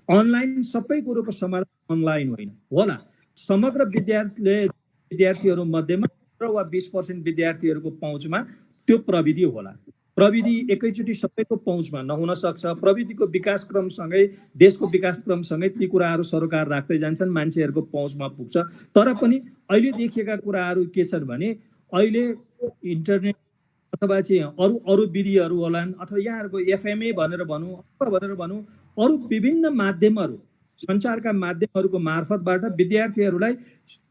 अनलाइन सबै कुरोको समाधान अनलाइन होइन होला, समग्र विद्यार्थीहरू मध्येमा 15 वा 20% विद्यार्थीहरूको पहुँचमा त्यो प्रविधि होला। प्रविधि एकैचोटि सबैको पहुँचमा नहुन सक्छ। प्रविधिको विकासक्रमसँगै, देशको विकासक्रमसँगै ती कुराहरू सरकार राख्दै जान्छन्, मान्छेहरूको पहुँचमा पुग्छ। तर पनि अहिले देखिएका कुराहरू के छन् भने अहिले इन्टरनेट अथवा चाहिँ अरू विधिहरू होलान्, अथवा यहाँहरूको एफएमए भनेर भनौँ अरू विभिन्न माध्यमहरू, सञ्चारका माध्यमहरूको मार्फतबाट विद्यार्थीहरूलाई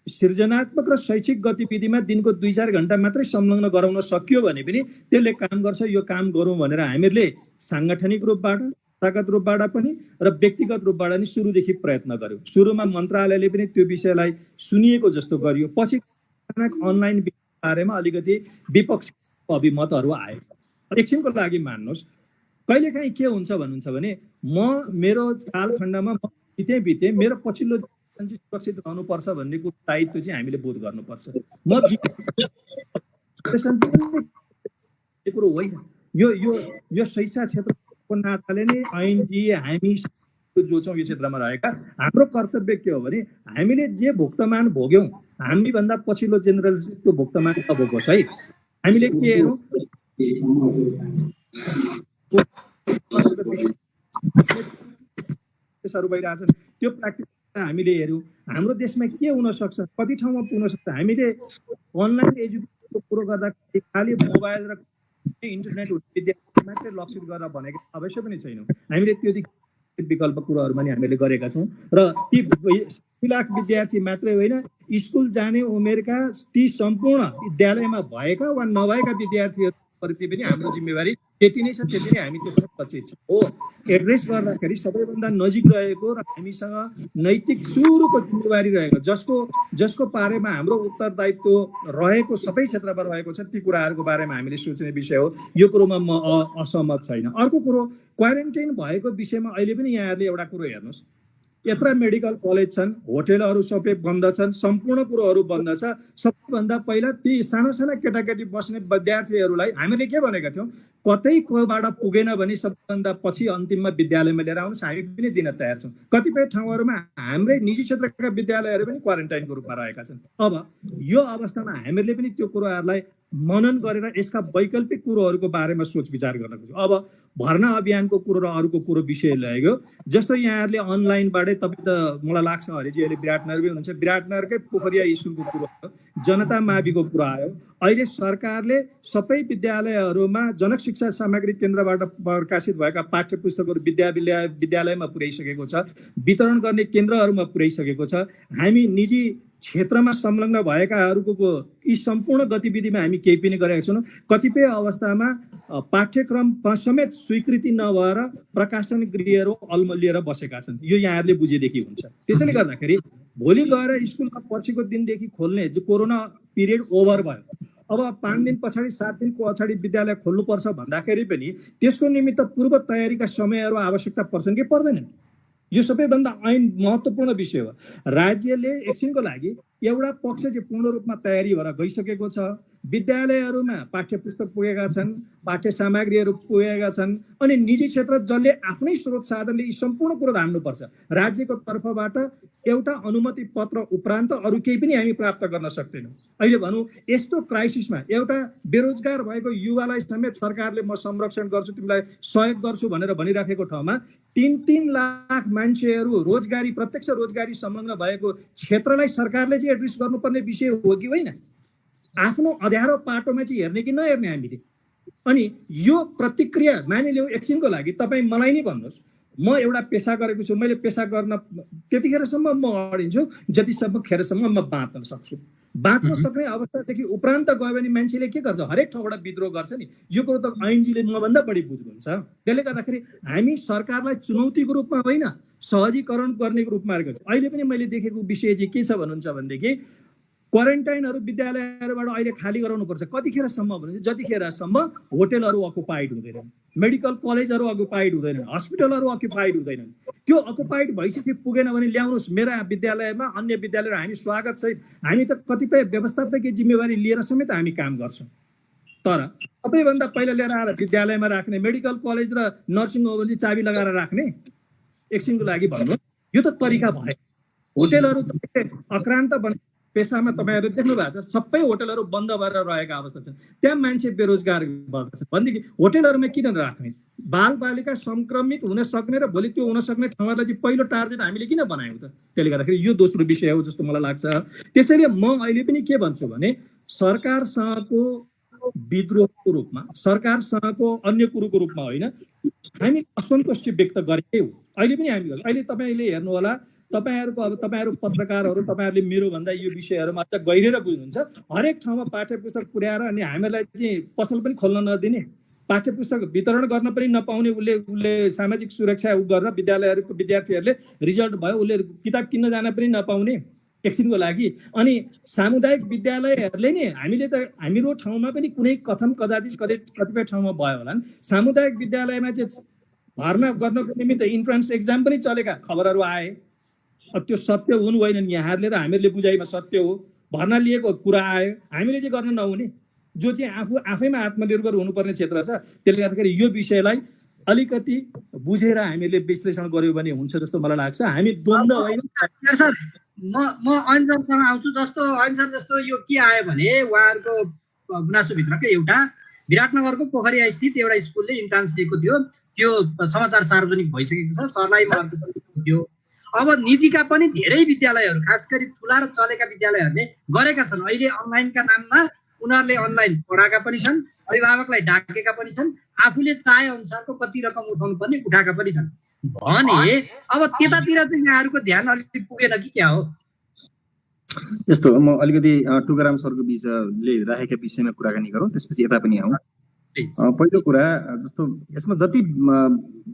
सृजनात्मक र शैक्षिक गतिविधिमा दिनको 2-4 घण्टा मात्रै संलग्न गराउन सकियो भने पनि त्यसले काम गर्छ। यो काम गरौँ भनेर हामीहरूले साङ्गठनिक रूपबाट, संस्थागत रूपबाट पनि र व्यक्तिगत रूपबाट पनि सुरुदेखि प्रयत्न गर्यौँ। सुरुमा मन्त्रालयले पनि त्यो विषयलाई सुनिएको जस्तो गरियो, पछि अनलाइन बारेमा अलिकति विपक्षी अभिमतहरू आयो। एकछिनको लागि मान्नुहोस्, कहिलेकाहीँ के हुन्छ भन्नुहुन्छ भने मेरो कालखण्डमा बिते मेरो पछिल्लो सुरक्षित रहनुपर्छ भन्ने दायित्व चाहिँ हामीले बोध गर्नुपर्छ। कुरो होइन, यो शिक्षा क्षेत्रको नाताले नै ऐनजी हामी जो छौँ यो क्षेत्रमा रहेका, हाम्रो कर्तव्य के हो भने हामीले जे भुक्तमान भोग्यौँ, हामी भन्दा पछिल्लो जेनेरेसनको भुक्तमान नभोगोस् है। हामीले के हेरौँ, भइरहेछन् त्यो प्र्याक्टिस हामीले हेऱ्यौँ। हाम्रो देशमा के हुन सक्छ, कति ठाउँमा पुग्न सक्छ। हामीले अनलाइन एजुकेसनको कुरो गर्दा खालि मोबाइल र इन्टरनेट विद्यार्थी मात्रै लक्षित गरेर भनेको अवश्य पनि छैनौँ। हामीले त्योदेखि विकल्प कुराहरू पनि हामीले गरेका छौँ र ती 60 लाख विद्यार्थी मात्रै होइन, स्कुल जाने उमेरका ती सम्पूर्ण विद्यालयमा भएका वा नभएका विद्यार्थीहरू प्रति पनि हाम्रो जिम्मेवारी त्यति नै छ, त्यति नै हामी त्यसमा सचेत छौँ हो। एड्रेस गर्दाखेरि सबैभन्दा नजिक रहेको र हामीसँग नैतिक सुरुको जिम्मेवारी रहेको जसको बारेमा हाम्रो उत्तरदायित्व रहेको सबै क्षेत्रमा रहेको छ ती कुराहरूको बारेमा हामीले सोच्ने विषय हो। यो कुरोमा म असहमत छैन। अर्को कुरो, क्वारेन्टाइन भएको विषयमा अहिले पनि यहाँहरूले एउटा कुरो हेर्नुहोस्, यत्र मेडिकल कलेज छन्, होटेलहरू सबै बन्द छन्, सम्पूर्ण कुरोहरू बन्द छ। सबैभन्दा पहिला ती साना साना केटाकेटी बस्ने विद्यार्थीहरूलाई हामीले के भनेका थियौँ, कतै कोबाट पुगेन भने सबभन्दा पछि अन्तिममा विद्यालयमा लिएर आउनुहोस्, हामी पनि दिन तयार छौँ। कतिपय ठाउँहरूमा हाम्रै निजी क्षेत्रका विद्यालयहरू पनि क्वारेन्टाइनको रूपमा रहेका छन्। अब यो अवस्थामा हामीहरूले पनि त्यो कुराहरूलाई मनन गरेर यसका वैकल्पिक कुरोहरूको बारेमा सोच विचार गर्न खोज्छौँ। अब भर्ना अभियानको कुरो र अरूको कुरो विषय लाग्यो, जस्तो यहाँहरूले अनलाइनबाटै तपाईँ त मलाई लाग्छ हरिजी अहिले विराटनगरमै हुनुहुन्छ, विराटनगरकै पोखरिया स्कुलको कुरो आयो, जनता माविको कुरो आयो। अहिले सरकारले सबै विद्यालयहरूमा जनक शिक्षा सामग्री केन्द्रबाट प्रकाशित भएका पाठ्य पुस्तकहरू विद्यालयमा पुर्याइसकेको छ, वितरण गर्ने केन्द्रहरूमा पुर्याइसकेको छ। हामी निजी क्षेत्रमा संलग्न भएकाहरूको यी सम्पूर्ण गतिविधिमा हामी केही पनि गरेका छैनौँ। कतिपय अवस्थामा पाठ्यक्रममा समेत स्वीकृति नभएर प्रकाशन गृहहरू अल्मलिएर बसेका छन्। यो यहाँहरूले बुझेदेखि हुन्छ। त्यसैले गर्दाखेरि भोलि गएर स्कुलमा पर्सिको दिनदेखि खोल्ने जो कोरोना पिरियड ओभर भयो, अब 5 दिन पछाडि 7 दिनको पछाडि विद्यालय खोल्नुपर्छ भन्दाखेरि पनि त्यसको निमित्त पूर्व तयारीका समयहरू आवश्यकता पर्छन् कि पर्दैनन्? यो सबैभन्दा ऐन महत्त्वपूर्ण विषय हो। राज्यले एकछिनको लागि एउटा पक्ष चाहिँ पूर्ण रूपमा तयारी भएर गइसकेको छ। विद्यालयहरूमा पाठ्य पुस्तक पुगेका छन्, पाठ्य सामग्रीहरू पुगेका छन्, अनि निजी क्षेत्र जसले आफ्नै स्रोत साधनले यी सम्पूर्ण कुरो धान्नुपर्छ। राज्यको तर्फबाट एउटा अनुमति पत्र उपरान्त अरू केही पनि हामी प्राप्त गर्न सक्दैनौँ। अहिले भनौँ यस्तो क्राइसिसमा एउटा बेरोजगार भएको युवालाई समेत सरकारले म संरक्षण गर्छु, तिमीलाई सहयोग गर्छु भनेर भनिराखेको ठाउँमा 3-3 लाख मान्छेहरू रोजगारी, प्रत्यक्ष रोजगारी संलग्न भएको क्षेत्रलाई सरकारले चाहिँ एड्रेस गर्नुपर्ने विषय हो कि होइन? आफ्नो अँध्यारो पाटोमा चाहिँ हेर्ने कि नहेर्ने हामीले? अनि यो प्रतिक्रिया मानिलिउँ एकछिनको लागि तपाईँ मलाई नै भन्नुहोस्, म एउटा पेसा गरेको छु, मैले पेसा गर्न त्यतिखेरसम्म म अडिन्छु जतिसम्म खेरसम्म म बाँच्न सक्छु। बाँच्न सक्ने अवस्थादेखि उपरान्त गयो भने मान्छेले के गर्छ, हरेक ठाउँबाट विद्रोह गर्छ नि। यो कुरो त ऐनजीले मभन्दा बढी बुझ्नुहुन्छ। त्यसले गर्दाखेरि हामी सरकारलाई चुनौतीको रूपमा होइन, सहजीकरण गर्नेको रूपमा गरेको छ। अहिले पनि मैले देखेको विषय चाहिँ के छ भन्नुहुन्छ भनेदेखि क्वारेन्टाइनहरू विद्यालयहरूबाट अहिले खाली गराउनुपर्छ। कतिखेरसम्म भने जतिखेरसम्म होटेलहरू अकुपाइड हुँदैनन्, मेडिकल कलेजहरू अकुपाइड हुँदैनन्, हस्पिटलहरू अकुपाइड हुँदैनन्। त्यो अकुपाइड भइसके पुगेन भने ल्याउनुहोस् मेरा विद्यालयमा, अन्य विद्यालयहरू हामी स्वागत सहित हामी त कतिपय व्यवस्थापकीय जिम्मेवारी लिएर समेत हामी काम गर्छौँ। तर सबैभन्दा पहिला लिएर आएर विद्यालयमा राख्ने, मेडिकल कलेज र नर्सिङ होमले चाबी लगाएर राख्ने, एकछिनको लागि भन्नु, यो त तरिका भयो। होटेलहरू अक्रान्त बने पेसामा तपाईँहरू देख्नु भएको छ, सबै होटेलहरू बन्द भएर रहेका अवस्था छन्। त्यहाँ मान्छे बेरोजगार भएको छ भनेदेखि होटेलहरूमा किन राख्ने? बालबालिका सङ्क्रमित हुन सक्ने र भोलि त्यो हुन सक्ने ठाउँहरूलाई चाहिँ पहिलो टार्गेट हामीले किन बनायौँ त? त्यसले गर्दाखेरि यो दोस्रो विषय हो जस्तो मलाई लाग्छ। त्यसैले म अहिले पनि के भन्छु भने सरकारसँगको विद्रोहको रूपमा, सरकारसँगको अन्य कुरोको रूपमा होइन, हामी असन्तुष्टि व्यक्त गरेकै हो। अहिले पनि हामी अहिले तपाईँले हेर्नु होला, तपाईँहरूको अब तपाईँहरू पत्रकारहरू तपाईँहरूले मेरो भन्दा यो विषयहरूमा अझ गहिरेर बुझ्नुहुन्छ। हरेक ठाउँमा पाठ्य पुस्तक पुर्याएर अनि हामीलाई चाहिँ पसल पनि खोल्न नदिने, पाठ्य पुस्तक वितरण गर्न पनि नपाउने, उसले सामाजिक सुरक्षा गरेर विद्यालयहरूको विद्यार्थीहरूले रिजल्ट भयो उसले किताब किन्न जान पनि नपाउने एकछिनको लागि। अनि सामुदायिक विद्यालयहरूले नि हामीले त हाम्रो ठाउँमा पनि कुनै कथम कतिपय ठाउँमा भयो होला नि, सामुदायिक विद्यालयमा चाहिँ भर्ना गर्नको निमित्त इन्ट्रान्स एक्जाम पनि चलेका खबरहरू आए। त्यो सत्य हुनु होइनन्, यहाँहरूले र हामीहरूले बुझाइमा सत्य हो। भर्ना लिएको कुरा आयो, हामीले चाहिँ गर्न नहुने, जो चाहिँ आफैमा आत्मनिर्भर हुनुपर्ने क्षेत्र छ। त्यसले गर्दाखेरि यो विषयलाई अलिकति बुझेर हामीले विश्लेषण गर्यो भने हुन्छ जस्तो मलाई लाग्छ। हामी द्वन्द्व होइन।
सर म ऐनसरसँग आउँछु। जस्तो ऐनसर जस्तो यो के आयो भने उहाँहरूको गुनासोभित्रकै एउटा विराटनगरको पोखरिया स्थित एउटा स्कुलले इन्ट्रान्स दिएको थियो, त्यो समाचार सार्वजनिक भइसकेको छ, सरलाई थियो। अब निजीका पनि धेरै विद्यालयहरू, खास गरी ठुला र चलेका विद्यालयहरूले गरेका छन्। अहिले अनलाइनका नाममा उनीहरूले अनलाइन पढाएका पनि छन्, अभिभावकलाई डाकेका पनि छन्, आफूले चाहे अनुसारको कति रकम उठाउनु पर्ने उठाएका पनि छन् भने अब त्यतातिर चाहिँ यहाँहरूको ध्यान अलिकति पुगेन कि क्या हो?
यस्तो म अलिकति टुकाराम सरको विषयले राखेका विषयमा कुराकानी गरौँ, त्यसपछि यता पनि आउँ। पहिलो कुरा जस्तो यसमा जति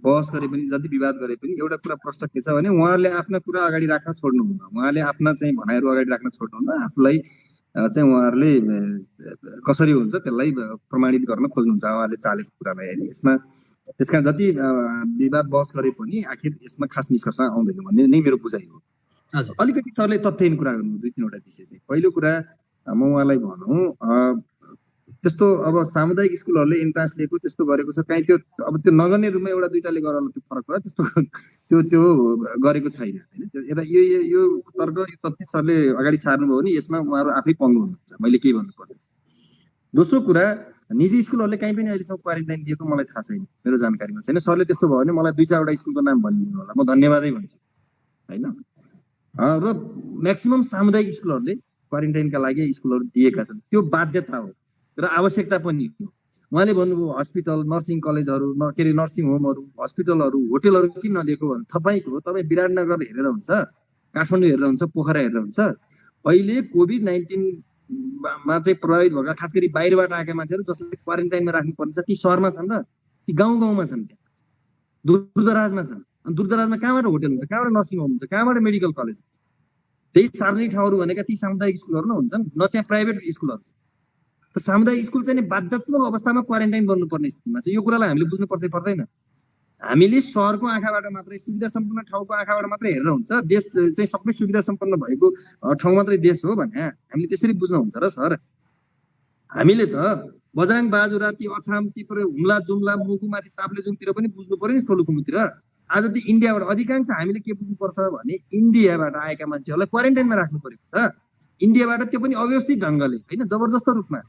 बहस गरे पनि जति विवाद गरे पनि एउटा कुरा प्रश्न के छ भने उहाँहरूले आफ्ना कुरा अगाडि राख्न छोड्नुहुन्न, उहाँले आफ्ना चाहिँ भनाइहरू अगाडि राख्न छोड्नुहुन्न, आफूलाई चाहिँ उहाँहरूले कसरी हुन्छ त्यसलाई प्रमाणित गर्न खोज्नुहुन्छ उहाँहरूले चालेको कुरालाई होइन। यसमा त्यसकारण जति विवाद बहस गरे पनि आखिर यसमा खास निष्कर्ष आउँदैन भन्ने नै मेरो बुझाइ हो। अलिकति सरले तथ्यहीन कुरा गर्नु 2-3 वटा विषय चाहिँ। पहिलो कुरा म उहाँलाई भनौँ त्यस्तो अब सामुदायिक स्कुलहरूले इन्ट्रान्स लिएको त्यस्तो गरेको छ, काहीँ त्यो अब त्यो नगर्ने रूपमा एउटा दुईटाले गराउला त्यो फरक कुरा, त्यस्तो त्यो गरेको छैन होइन। यता यो तर्क यो तथ्य सरले अगाडि सार्नुभयो भने यसमा उहाँहरू आफै पङ्गु हुनुहुन्छ, मैले केही भन्नु पर्दैन। दोस्रो कुरा निजी स्कुलहरूले कहीँ पनि अहिलेसम्म क्वारेन्टाइन दिएको मलाई थाहा छैन, मेरो जानकारीमा छैन। सरले त्यस्तो भयो भने मलाई 2-4 स्कुलको नाम भनिदिनु होला, म धन्यवादै भन्छु होइन। र म्याक्सिमम सामुदायिक स्कुलहरूले क्वारेन्टाइनका लागि स्कुलहरू दिएका छन्, त्यो बाध्यता हो र आवश्यकता पनि हो। उहाँले भन्नुभयो हस्पिटल, नर्सिङ कलेजहरू, के अरे नर्सिङ होमहरू, हस्पिटलहरू, होटेलहरू किन नदिएको भने तपाईँ विराटनगर हेरेर हुन्छ, काठमाडौँ हेरेर हुन्छ, पोखरा हेरेर हुन्छ। अहिले कोभिड-19 चाहिँ प्रभावित भएका खास गरी बाहिरबाट आएका मान्छेहरू जसले क्वारेन्टाइनमा राख्नुपर्ने छ ती सहरमा छन् र ती गाउँमा छन्, दूरदराजमा छन्। अनि दूरदराजमा कहाँबाट होटेल हुन्छ, कहाँबाट नर्सिङ होम हुन्छ, कहाँबाट मेडिकल कलेज हुन्छ? त्यही सार्वजनिक ठाउँहरू भनेका ती सामुदायिक स्कुलहरू नै हुन्छन्, न त्यहाँ प्राइभेट स्कुलहरू। त सामुदायिक स्कुल चाहिँ बाध्यात्मक अवस्थामा क्वारेन्टाइन गर्नुपर्ने स्थितिमा चाहिँ यो कुरालाई हामीले बुझ्नुपर्छ पर्दैन। हामीले सहरको आँखाबाट मात्रै, सुविधा सम्पन्न ठाउँको आँखाबाट मात्रै हेरेर हुन्छ, देश चाहिँ सबै सुविधा सम्पन्न भएको ठाउँ मात्रै देश हो भने हामीले त्यसरी बुझ्नु हुन्छ र सर। हामीले त बझाङ बाजुरा ती अछाम ती हुम्ला जुम्ला मुगुमाथि ताप्लेजुङतिर पनि बुझ्नु पर्यो नि, सोलुखुम्बुतिर। आज ती इन्डियाबाट अधिकांश हामीले के बुझ्नुपर्छ भने इन्डियाबाट आएका मान्छेहरूलाई क्वारेन्टाइनमा राख्नु परेको छ। इन्डियाबाट त्यो पनि अव्यवस्थित ढङ्गले होइन, जबरजस्त रूपमा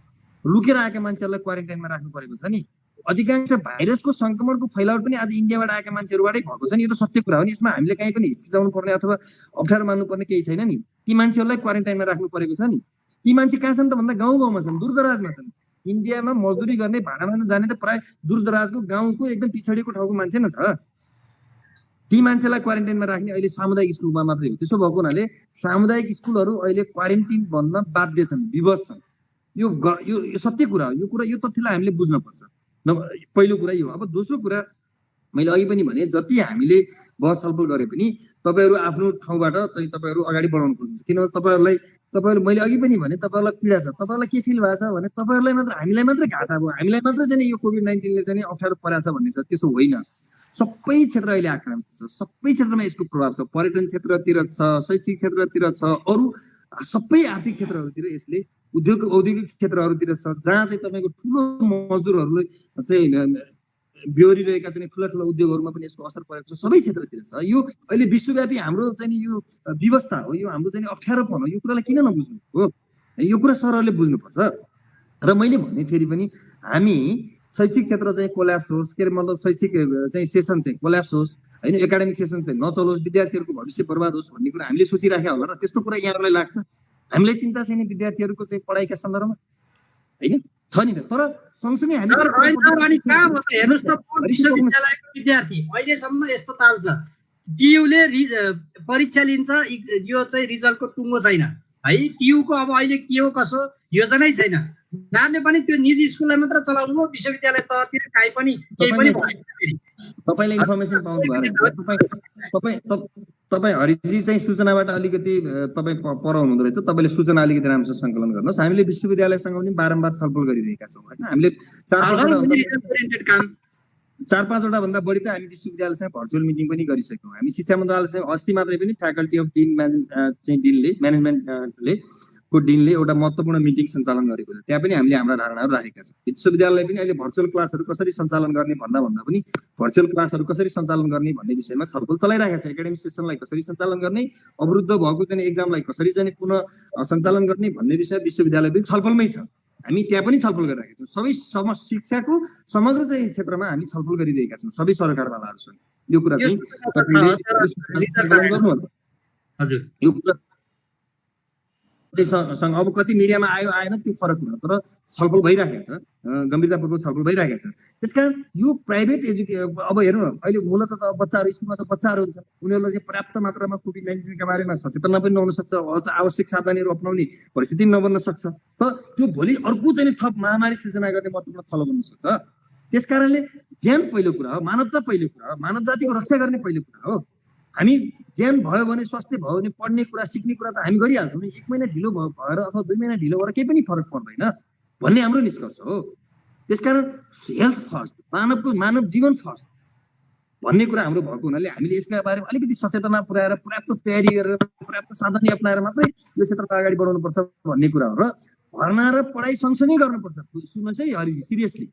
लुकेर आएका मान्छेहरूलाई क्वारेन्टाइनमा राख्नु परेको छ नि। अधिकांश भाइरसको संक्रमणको फैलावट पनि आज इन्डियाबाट आएका मान्छेहरूबाटै भएको छ नि। यो त सत्य कुरा हो नि, यसमा हामीले कहीँ पनि हिचकिचाउनु पर्ने अथवा अप्ठ्यारो मान्नु पर्ने केही छैन नि। ती मान्छेहरूलाई क्वारेन्टाइनमा राख्नु परेको छ नि। ती मान्छे कहाँ छन् त भन्दा गाउँमा छन्, दूरदराजमा छन्। इन्डियामा मजदुरी गर्ने भाडा माग्न जाने त प्राय दूरदराजको गाउँको एकदम पिछडिएको ठाउँको मान्छे न छ। ती मान्छेलाई क्वारेन्टाइनमा राख्ने अहिले सामुदायिक स्कुलमा मात्रै हो। त्यसो भएको हुनाले सामुदायिक स्कुलहरू अहिले क्वारेन्टाइन बन्न बाध्य छन्, विवश छन्। यो सत्य कुरा हो। यो तथ्यलाई हामीले बुझ्नुपर्छ। पहिलो कुरा यो। अब दोस्रो कुरा मैले अघि पनि भने जति हामीले बहस छलफल गरे पनि तपाईँहरू आफ्नो ठाउँबाट तपाईँहरू अगाडि बढाउनु खोज्नुहुन्छ, किनभने तपाईँहरू मैले अघि पनि भने तपाईँहरूलाई पीडा छ। तपाईँहरूलाई के फिल भएको छ भने तपाईँहरूलाई मात्र हामीलाई मात्रै घाटा भयो, हामीलाई मात्रै चाहिँ यो कोभिड-19ले चाहिँ अप्ठ्यारो परेको छ भन्ने छ। त्यसो होइन, सबै क्षेत्र अहिले आक्रान्त छ, सबै क्षेत्रमा यसको प्रभाव छ। पर्यटन क्षेत्रतिर छ, शैक्षिक क्षेत्रतिर छ, अरू सबै आर्थिक क्षेत्रहरूतिर यसले औद्योगिक क्षेत्रहरूतिर छ, जहाँ चाहिँ तपाईँको ठुलो मजदुरहरूले चाहिँ बेहोरिरहेका चाहिँ ठुला ठुला उद्योगहरूमा पनि यसको असर परेको छ। सबै क्षेत्रतिर छ। यो अहिले विश्वव्यापी हाम्रो चाहिँ यो व्यवस्था हो, यो हाम्रो चाहिँ अप्ठ्यारोपन हो। यो कुरालाई किन नबुझ्नु हो? यो कुरा सरहरूले बुझ्नुपर्छ। र मैले भने फेरि पनि हामी शैक्षिक क्षेत्र चाहिँ कोल्याप्स होस्, के अरे मतलब शैक्षिक चाहिँ सेसन चाहिँ कोल्याप्स होस् होइन, एकाडेमिक सेसन चाहिँ नचलोस्, विद्यार्थीहरूको भविष्य बर्बाद होस् भन्ने कुरा हामीले सोचिराखेका होला र त्यस्तो कुरा यहाँहरूलाई लाग्छ? हामीलाई चिन्ता छैन विद्यार्थीहरूको चाहिँ पढाइका सन्दर्भमा होइन, छ नि त। तर सँगसँगै
हेर्नुहोस् त, विश्वविद्यालयको विद्यार्थी अहिलेसम्म यस्तो ताल छ, टियुले परीक्षा लिन्छ, यो चाहिँ रिजल्टको टुङ्गो छैन है। टियुको अब अहिले के हो कसो योजनै छैन। नानीले पनि त्यो निजी स्कुललाई मात्र चलाउनु हो, विश्वविद्यालय तहतिर काहीँ पनि केही पनि भएन।
तपाईँले इन्फर्मेसन पाउनु भयो। तपाईँ हरिजी चाहिँ सूचनाबाट अलिकति तपाईँ पढाउनु हुँदो रहेछ, तपाईँले सूचना अलिकति राम्रोसँग सङ्कलन गर्नुहोस्। हामीले विश्वविद्यालयसँग पनि बारम्बार छलफल गरिरहेका छौँ होइन। हामीले 4-5वटा भन्दा बढी त हामी विश्वविद्यालयसँग भर्चुअल मिटिङ पनि गरिसक्यौँ। हामी शिक्षा मन्त्रालयसँग अस्ति मात्रै पनि फ्याकल्टी अफ म्यानेजमेन्टले डिनले एउटा महत्त्वपूर्ण मिटिङ सञ्चालन गरेको छ। त्यहाँ पनि हामीले हाम्रा धारणाहरू राखेका छौँ। विश्वविद्यालयले पनि अहिले भर्चुअल क्लासहरू कसरी सञ्चालन गर्ने भन्दा पनि भर्चुअल क्लासहरू कसरी सञ्चालन गर्ने भन्ने विषयमा छलफल चलाइरहेको छ। एकाडेमिक सेसनलाई कसरी सञ्चालन गर्ने, अवरुद्ध भएको चाहिँ एक्जामलाई कसरी चाहिँ पुनः सञ्चालन गर्ने भन्ने विषय विश्वविद्यालय पनि छलफलमै छ। हामी त्यहाँ पनि छलफल गरिरहेका छौँ। सबै शिक्षाको समग्र चाहिँ क्षेत्रमा हामी छलफल गरिरहेका छौँ सबै सरकारवालाहरूसँग। यो कुरा चाहिँ तपाईँले गर्नु होला। हजुर, यो कुरा सँग अब कति मिडियामा आयो आएन त्यो फरक कुरा, तर छलफल भइरहेको छ, गम्भीरतापूर्वक छलफल भइरहेको छ। त्यसकारण यो प्राइभेट अब हेर्नु न, अहिले मूलत त बच्चाहरू स्कुलमा त बच्चाहरू हुन्छ, उनीहरूलाई चाहिँ पर्याप्त मात्रामा कोभिड-19 बारेमा सचेतना पनि नहुन सक्छ, अझ आवश्यक सावधानीहरू अपनाउने परिस्थिति नबन्न सक्छ, त त्यो भोलि अर्को चाहिँ थप महामारी सिर्जना गर्ने महत्त्वपूर्ण थलो बन्न सक्छ। त्यसकारणले ज्यान पहिलो कुरा हो, मानवता पहिलो कुरा हो, मानव जातिको रक्षा गर्ने पहिलो कुरा हो। हामी ज्यान भयो भने, स्वास्थ्य भयो भने, पढ्ने कुरा सिक्ने कुरा त हामी गरिहाल्छौँ नि, 1 महिना ढिलो भएर अथवा 2 महिना ढिलो भएर केही पनि फरक पर्दैन भन्ने हाम्रो निष्कर्ष हो। त्यसकारण हेल्थ फर्स्ट, मानव जीवन फर्स्ट भन्ने कुरा हाम्रो भएको हुनाले हामीले यसका बारेमा अलिकति सचेतना पुर्याएर पर्याप्त तयारी गरेर पर्याप्त साधन अप्नाएर मात्रै यो क्षेत्रमा अगाडि बढाउनुपर्छ भन्ने कुरा हो। र भर्ना र पढाइ सँगसँगै गर्नुपर्छ। सुन्नुहोस् है हरिजी, सिरियसली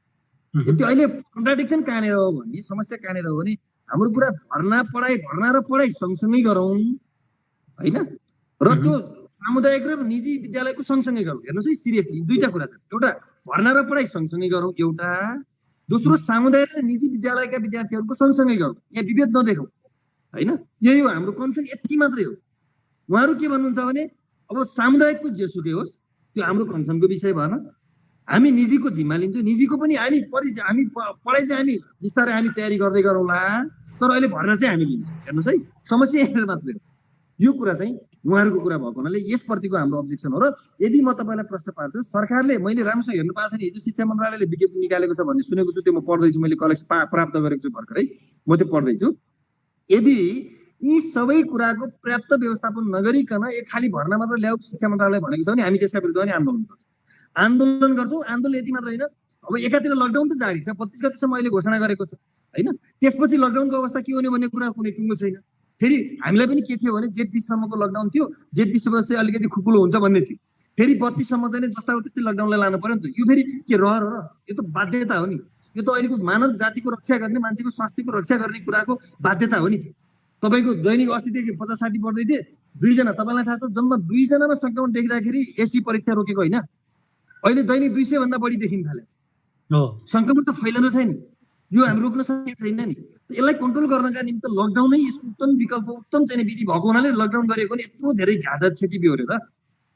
यति अहिले कन्ट्राडिक्सन कहाँनिर हो भने, समस्या कहाँनिर हो भने, हाम्रो कुरा भर्ना र पढाइ सँगसँगै गरौँ होइन, र त्यो सामुदायिक र निजी विद्यालयको सँगसँगै गरौँ। हेर्नुहोस् है सिरियसली, दुईटा कुरा छ, एउटा भर्ना र पढाइ सँगसँगै गरौँ एउटा, दोस्रो सामुदायिक र निजी विद्यालयका विद्यार्थीहरूको सँगसँगै गरौँ, यहाँ विभेद नदेखौँ होइन। यही हो हाम्रो कन्सर्न, यति मात्रै हो। उहाँहरू के भन्नुहुन्छ भने अब सामुदायिकको जेसुकै होस् त्यो हाम्रो कन्सर्नको विषय भएन, हामी निजीको जिम्मा लिन्छौँ, निजीको पनि हामी पढाइ चाहिँ हामी बिस्तारै हामी तयारी गर्दै गरौँला, तर अहिले भर्ना चाहिँ हामी लिन्छौँ। हेर्नुहोस् है, समस्या यहाँ मात्रै हो। यो कुरा चाहिँ उहाँहरूको कुरा भएको हुनाले यसप्रतिको हाम्रो अब्जेक्सन हो। र यदि म तपाईँलाई प्रश्न पार्छु, सरकारले, मैले राम्रोसँग हेर्नु पाएको छैन, हिजो शिक्षा मन्त्रालयले विज्ञप्ति निकालेको छ भन्ने सुनेको छु, त्यो म पढ्दैछु, मैले कलेक्सन प्राप्त गरेको छु भर्खरै, म त्यो पढ्दैछु। यदि यी सबै कुराको पर्याप्त व्यवस्थापन नगरिकन एक खाली भर्ना मात्र ल्याऊ शिक्षा मन्त्रालय भनेको छ भने हामी त्यसका विरुद्ध पनि आन्दोलन गर्छौँ। आन्दोलन यति मात्र होइन, अब एकातिर लकडाउन त जारी छ, 25 गतेसम्म अहिले घोषणा गरेको छ होइन, त्यसपछि लकडाउनको अवस्था के हुने भन्ने कुरा कुनै टुङ्गो छैन। फेरि हामीलाई पनि के थियो भने जेठ 20 सम्मको लकडाउन थियो, जेठ 20 पछि अलिकति खुकुलो हुन्छ भन्ने थियो, फेरि 32 सम्म चाहिँ जस्ताको त्यस्तै लकडाउनलाई लानु पर्यो नि त। यो फेरि के रहर हो र, यो त बाध्यता हो नि, यो त अहिलेको मानव जातिको रक्षा गर्ने, मान्छेको स्वास्थ्यको रक्षा गर्ने कुराको बाध्यता हो नि। तपाईँको दैनिक अस्तिदेखि 50-60 बढ्दै थिए, 2 जना, तपाईँलाई थाहा छ जम्मा 2 जनामा संक्रमण देख्दाखेरि एसी परीक्षा रोकेको होइन, अहिले दैनिक 200 भन्दा बढी देखिन थाल्यो। संक्रमण त फैलिँदो छैन, यो हामी रोक्न सकेको छैन नि। यसलाई कन्ट्रोल गर्नका निम्ति लकडाउनै यसको उत्तम विकल्प, उत्तम चाहिँ विधि भएको हुनाले लकडाउन गरेको नि, यत्रो धेरै घातक क्षति बिहोरेर,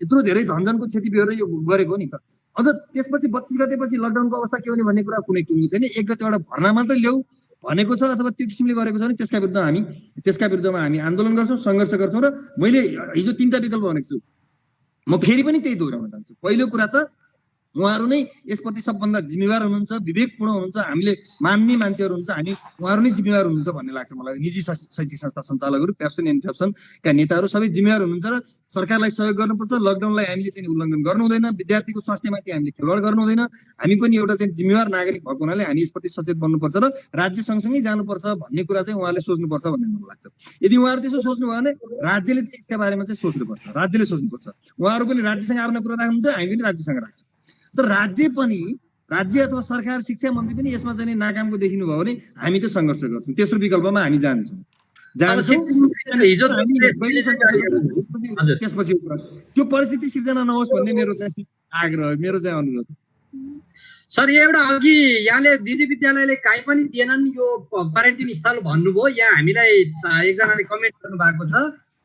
यत्रो धेरै धनजनको क्षति बिहोरेर यो गरेको नि त। अझ त्यसपछि 32 गतेपछि लकडाउनको अवस्था के हुने भन्ने कुरा कुनै टुङ्गो छैन। 1 गतेबाट भर्ना मात्रै ल्याऊ भनेको छ अथवा त्यो किसिमले गरेको छ भने त्यसका विरुद्धमा हामी आन्दोलन गर्छौँ, सङ्घर्ष गर्छौँ। र मैले हिजो 3टा विकल्प भनेको छु, म फेरि पनि त्यही दोहोऱ्याउन चाहन्छु। पहिलो कुरा त उहाँहरू नै यसप्रति सबभन्दा जिम्मेवार हुनुहुन्छ, विवेकपूर्ण हुनुहुन्छ, हामीले मान्ने मान्छेहरू हुन्छ, हामी उहाँहरू नै जिम्मेवार हुनुहुन्छ भन्ने लाग्छ मलाई। निजी शैक्षिक संस्था सञ्चालकहरू, प्याप्सन एन्ड फ्याप्सनका नेताहरू सबै जिम्मेवार हुनुहुन्छ र सरकारलाई सहयोग गर्नुपर्छ। लकडाउनलाई हामीले चाहिँ उल्लङ्घन गर्नु हुँदैन, विद्यार्थीको स्वास्थ्यमाथि हामीले खेलवाड गर्नु हुँदैन। हामी पनि एउटा चाहिँ जिम्मेवार नागरिक भएको हुनाले हामी यसप्रति सचेत बन्नुपर्छ र राज्य सँगसँगै जानुपर्छ भन्ने कुरा चाहिँ उहाँले सोच्नुपर्छ भन्ने मलाई लाग्छ। यदि उहाँहरू त्यसो सोच्नु भयो भने राज्यले चाहिँ यसका बारेमा चाहिँ सोच्नुपर्छ, राज्यले सोच्नुपर्छ। उहाँहरू पनि राज्यसँग आफ्नो कुरा राख्नुहुन्छ, हामी पनि राज्यसँग राख्छौँ। तर राज्य अथवा सरकार, शिक्षा मन्त्री पनि यसमा चाहिँ नाकामको देखिनु भयो भने हामी त सङ्घर्ष गर्छौँ, तेस्रो विकल्पमा हामी जान्छौँ। त्यसपछि त्यो परिस्थिति सिर्जना नहोस् भन्ने मेरो चाहिँ आग्रह, मेरो चाहिँ अनुरोध।
सर, एउटा अघि यहाँले निजी विद्यालयले काहीँ पनि दिएनन् यो क्वारेन्टिन स्थल भन्नुभयो, यहाँ हामीलाई एकजनाले कमेन्ट गर्नु भएको छ,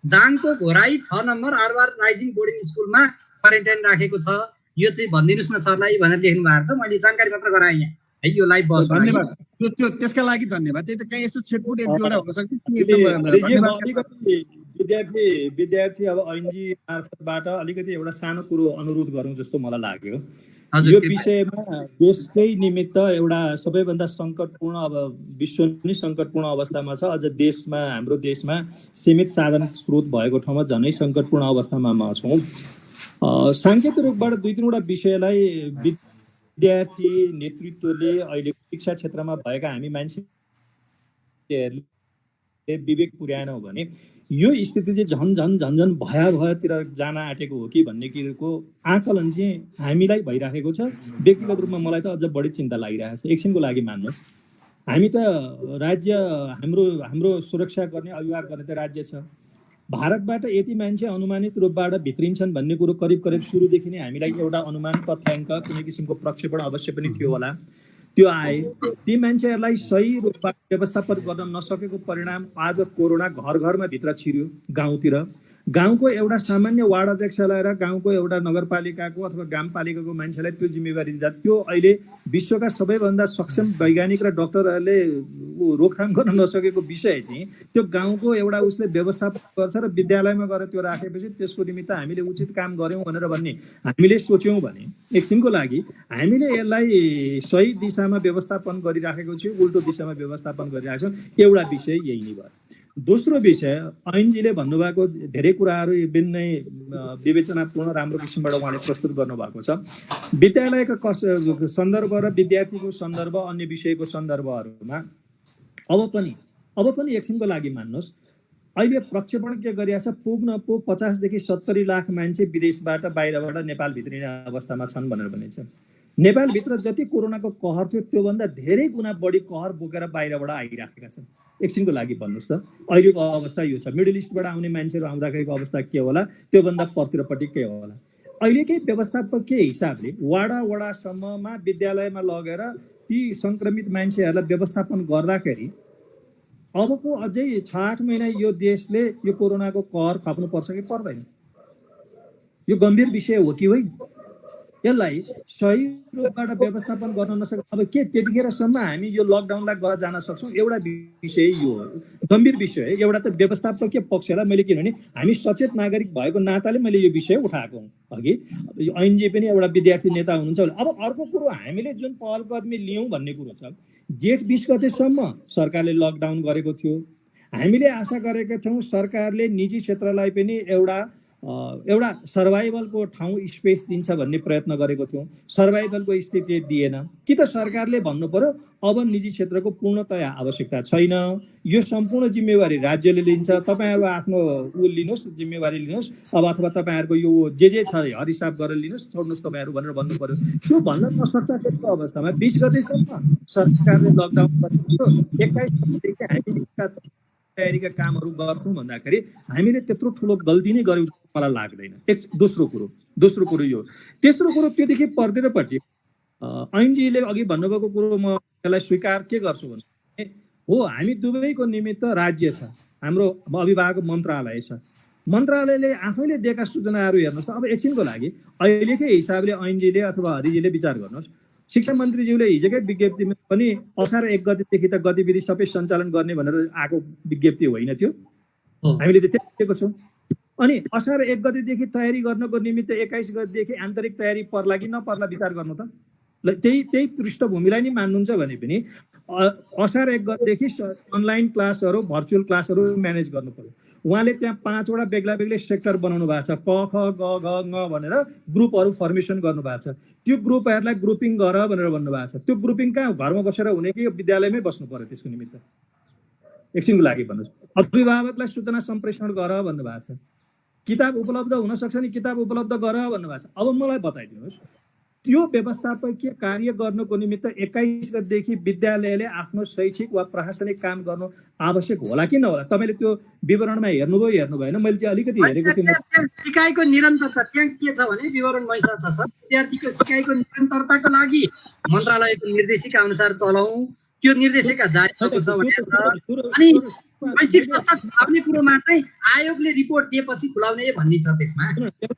दाङको घोराई 6 नम्बर आरवार राइजिङ बोर्डिङ स्कुलमा क्वारेन्टाइन राखेको छ, यो चाहिँ भनिदिनुहोस् न सरलाई भनेर लेख्नु भएको छ। मैले जानकारी मात्र गराएँ यहाँ है, यो लाइभ बस।
धन्यवाद, त्यो त्यसका लागि धन्यवाद। त्यही त कहीँ यस्तो छेटफुट एउटा हुन सक्छ।
विद्यार्थी अब ऐनजी मार्फतबाट अलिकति एउटा सानो कुरो अनुरोध गरौँ जस्तो मलाई लाग्यो। यो विषयमा देशकै निमित्त एउटा सबैभन्दा सङ्कटपूर्ण, अब विश्व नै सङ्कटपूर्ण अवस्थामा छ। अझ देशमा, हाम्रो देशमा सीमित साधन स्रोत भएको ठाउँमा झनै सङ्कटपूर्ण अवस्थामा छौँ। साङ्केतिक रूपबाट 2-3वटा विषयलाई विद्यार्थी नेतृत्वले अहिले शिक्षा क्षेत्रमा भएका हामी मान्छेहरूले विवेक पुर्याएनौँ भने यो स्थिति चाहिँ झन भयावहतिर जान आँटेको हो कि भन्ने कुरोको आकलन चाहिँ हामीलाई भइराखेको छ। व्यक्तिगत रूपमा मलाई त अझ बढी चिन्ता लागिरहेको छ। एकछिनको लागि मान्नुहोस्, हामी त राज्य, हाम्रो सुरक्षा गर्ने, अभिभावक गर्ने त राज्य छ। भारतबाट यति मान्छे अनुमानित रूपबाट भित्रिन्छन् भन्ने कुरो करिब सुरुदेखि नै हामीलाई एउटा अनुमान, तथ्याङ्क, कुनै किसिमको प्रक्षेपण अवश्य पनि थियो होला। त्यो आए, ती मान्छेहरूलाई सही रूपमा व्यवस्थापन गर्न नसकेको परिणाम आज कोरोना घर घरमा भित्र छिर्यो, गाउँतिर गाउँको एउटा सामान्य वार्ड अध्यक्षलाई र गाउँको एउटा नगरपालिकाको अथवा गाउँपालिकाको मान्छेलाई त्यो जिम्मेवारी दिँदा त्यो अहिले विश्वका सबैभन्दा सक्षम वैज्ञानिक र डाक्टरहरूले रोकथाम गर्न नसकेको विषय चाहिँ त्यो गाउँको एउटा उसले व्यवस्थापन गर्छ र विद्यालयमा गएर त्यो राखेपछि त्यसको निमित्त हामीले उचित काम गऱ्यौँ भनेर भन्ने हामीले सोच्यौँ भने एकछिनको लागि हामीले यसलाई सही दिशामा व्यवस्थापन गरिराखेको छौँ, उल्टो दिशामा व्यवस्थापन गरिरहेको छौँ, एउटा विषय यही नै भयो। दोस्रो विषय ऐनजीले भन्नुभएको धेरै कुराहरू विभिन्न विवेचनापूर्ण राम्रो किसिमबाट उहाँले प्रस्तुत गर्नुभएको छ। विद्यालयका सन्दर्भ र विद्यार्थीको सन्दर्भ अन्य विषयको सन्दर्भहरूमा अब पनि एकछिनको लागि मान्नुहोस्, अहिले प्रक्षेपण के गरिरहेछ, पुग्न 50 देखि 70 लाख मान्छे विदेशबाट बाहिरबाट नेपाल भित्रिने अवस्थामा छन् भनेर भनिन्छ। नेपालभित्र जति कोरोनाको कहर थियो त्योभन्दा धेरै गुणा बढी कहर बोकेर बाहिरबाट आइराखेका छन्। एकछिनको लागि भन्नुहोस् त अहिलेको अवस्था यो छ। मिडल इस्टबाट आउने मान्छेहरू आउँदाखेरिको अवस्था के होला, त्योभन्दा पतिरपट्टि के होला। अहिलेकै व्यवस्थापकीय हिसाबले वडासम्ममा विद्यालयमा लगेर ती सङ्क्रमित मान्छेहरूलाई व्यवस्थापन गर्दाखेरि अबको अझै 6-8 महिना यो देशले यो कोरोनाको कहर खप्नुपर्छ कि पर्दैन? यो गम्भीर विषय हो कि होइन? यसलाई सही रूपबाट व्यवस्थापन गर्न नसके अब के त्यतिखेरसम्म हामी यो लकडाउनलाई गरेर जान सक्छौँ? एउटा विषय यो हो, गम्भीर विषय है। एउटा त व्यवस्थापकीय पक्षलाई मैले किनभने हामी सचेत नागरिक भएको नाताले मैले यो विषय उठाएको हुँ अघि। ऐनजी पनि एउटा विद्यार्थी नेता हुनुहुन्छ। अब अर्को कुरो हामीले जुन पहल कदमी लियौँ भन्ने कुरो छ, जेठ 20 गतेसम्म सरकारले लकडाउन गरेको थियो। हामीले आशा गरेका थियौँ सरकारले निजी क्षेत्रलाई पनि एउटा सर्भाइभलको ठाउँ स्पेस दिन्छ भन्ने प्रयत्न गरेको थियौँ। सर्भाइभलको स्थिति दिएन। कि त सरकारले भन्नु पर्यो अब निजी क्षेत्रको पूर्णतया आवश्यकता छैन, यो सम्पूर्ण जिम्मेवारी राज्यले लिन्छ, तपाईँहरू आफ्नो लिनुहोस्, जिम्मेवारी लिनुहोस्, अब अथवा तपाईँहरूको यो जे छ हरिसाब गरेर लिनुहोस्, छोड्नुहोस् तपाईँहरू भनेर भन्नु पर्यो। त्यो भन्न नसक्दाखेरिको अवस्थामा 20 गतेसम्म सरकारले लकडाउन गरेको, 21 गतेदेखि हामी तयारीका कामहरू गर्छौँ भन्दाखेरि हामीले त्यत्रो ठुलो गल्ती नै गर्यौँ मलाई लाग्दैन। दोस्रो कुरो यो। तेस्रो कुरो त्योदेखि पर्दैपट्टि ऐनजीले अघि भन्नुभएको कुरो म यसलाई स्वीकार के गर्छु भने हो, हामी दुवैको निमित्त राज्य छ, हाम्रो अभिभावक मन्त्रालय छ। मन्त्रालयले आफैले दिएका सूचनाहरू हेर्नुहोस्। अब एकछिनको लागि अहिलेकै हिसाबले ऐनजीले अथवा हरिजीले विचार गर्नुहोस्। शिक्षा मन्त्रीज्यूले हिजोकै विज्ञप्तिमा पनि असार 1 गतेदेखि त गतिविधि सबै सञ्चालन गर्ने भनेर आएको विज्ञप्ति होइन त्यो, हामीले त्यति दिएको छौँ। अनि असार 1 गतेदेखि तयारी गर्नको निमित्त 21 गतेदेखि आन्तरिक तयारी पर्ला कि नपर्ला विचार गर्नु त। त्यही पृष्ठभूमिलाई नै मान्नुहुन्छ भने पनि असार 1 गतेदेखि अनलाइन क्लासहरू, भर्चुअल क्लासहरू म्यानेज गर्नु पर्यो। उहाँले त्यहाँ 5वटा बेग्ला सेक्टर बनाउनु भएको छ, क ख ग घ ङ भनेर ग्रुपहरू फर्मेसन गर्नु भएको छ। त्यो ग्रुपहरूलाई ग्रुपिङ गर भनेर भन्नुभएको छ। त्यो ग्रुपिङ कहाँ घरमा बसेर हुने कि विद्यालयमै बस्नु पर्यो? त्यसको निमित्त एकछिनको लागि भन्नुहोस्। अभिभावकलाई सूचना सम्प्रेषण गर भन्नुभएको छ। किताब उपलब्ध हुन सक्छ नि किताब उपलब्ध गर भन्नुभएको छ। अब मलाई बताइदिनुहोस्, त्यो व्यवस्थापकीय कार्य गर्नको निमित्त 21 गतेदेखि विद्यालयले आफ्नो शैक्षिक वा प्रशासनिक काम गर्नु आवश्यक होला कि नहोला? तपाईँले त्यो विवरणमा हेर्नु भएन? मैले चाहिँ अलिकति हेरेको थिएँ।
सिकाइको निरन्तरता त्यहाँ के छ भने विवरण मैसा छ सर। विद्यार्थीको सिकाइको निरन्तरताको लागि मन्त्रालयको निर्देशिका अनुसार चलाउँ, त्यो निर्देशिका जारी भएको छ भने अनि शैक्षिक संस्था खुलाउने कुरोमा चाहिँ आयोगले रिपोर्ट दिएपछि खुलाउने भन्ने छ। त्यसमा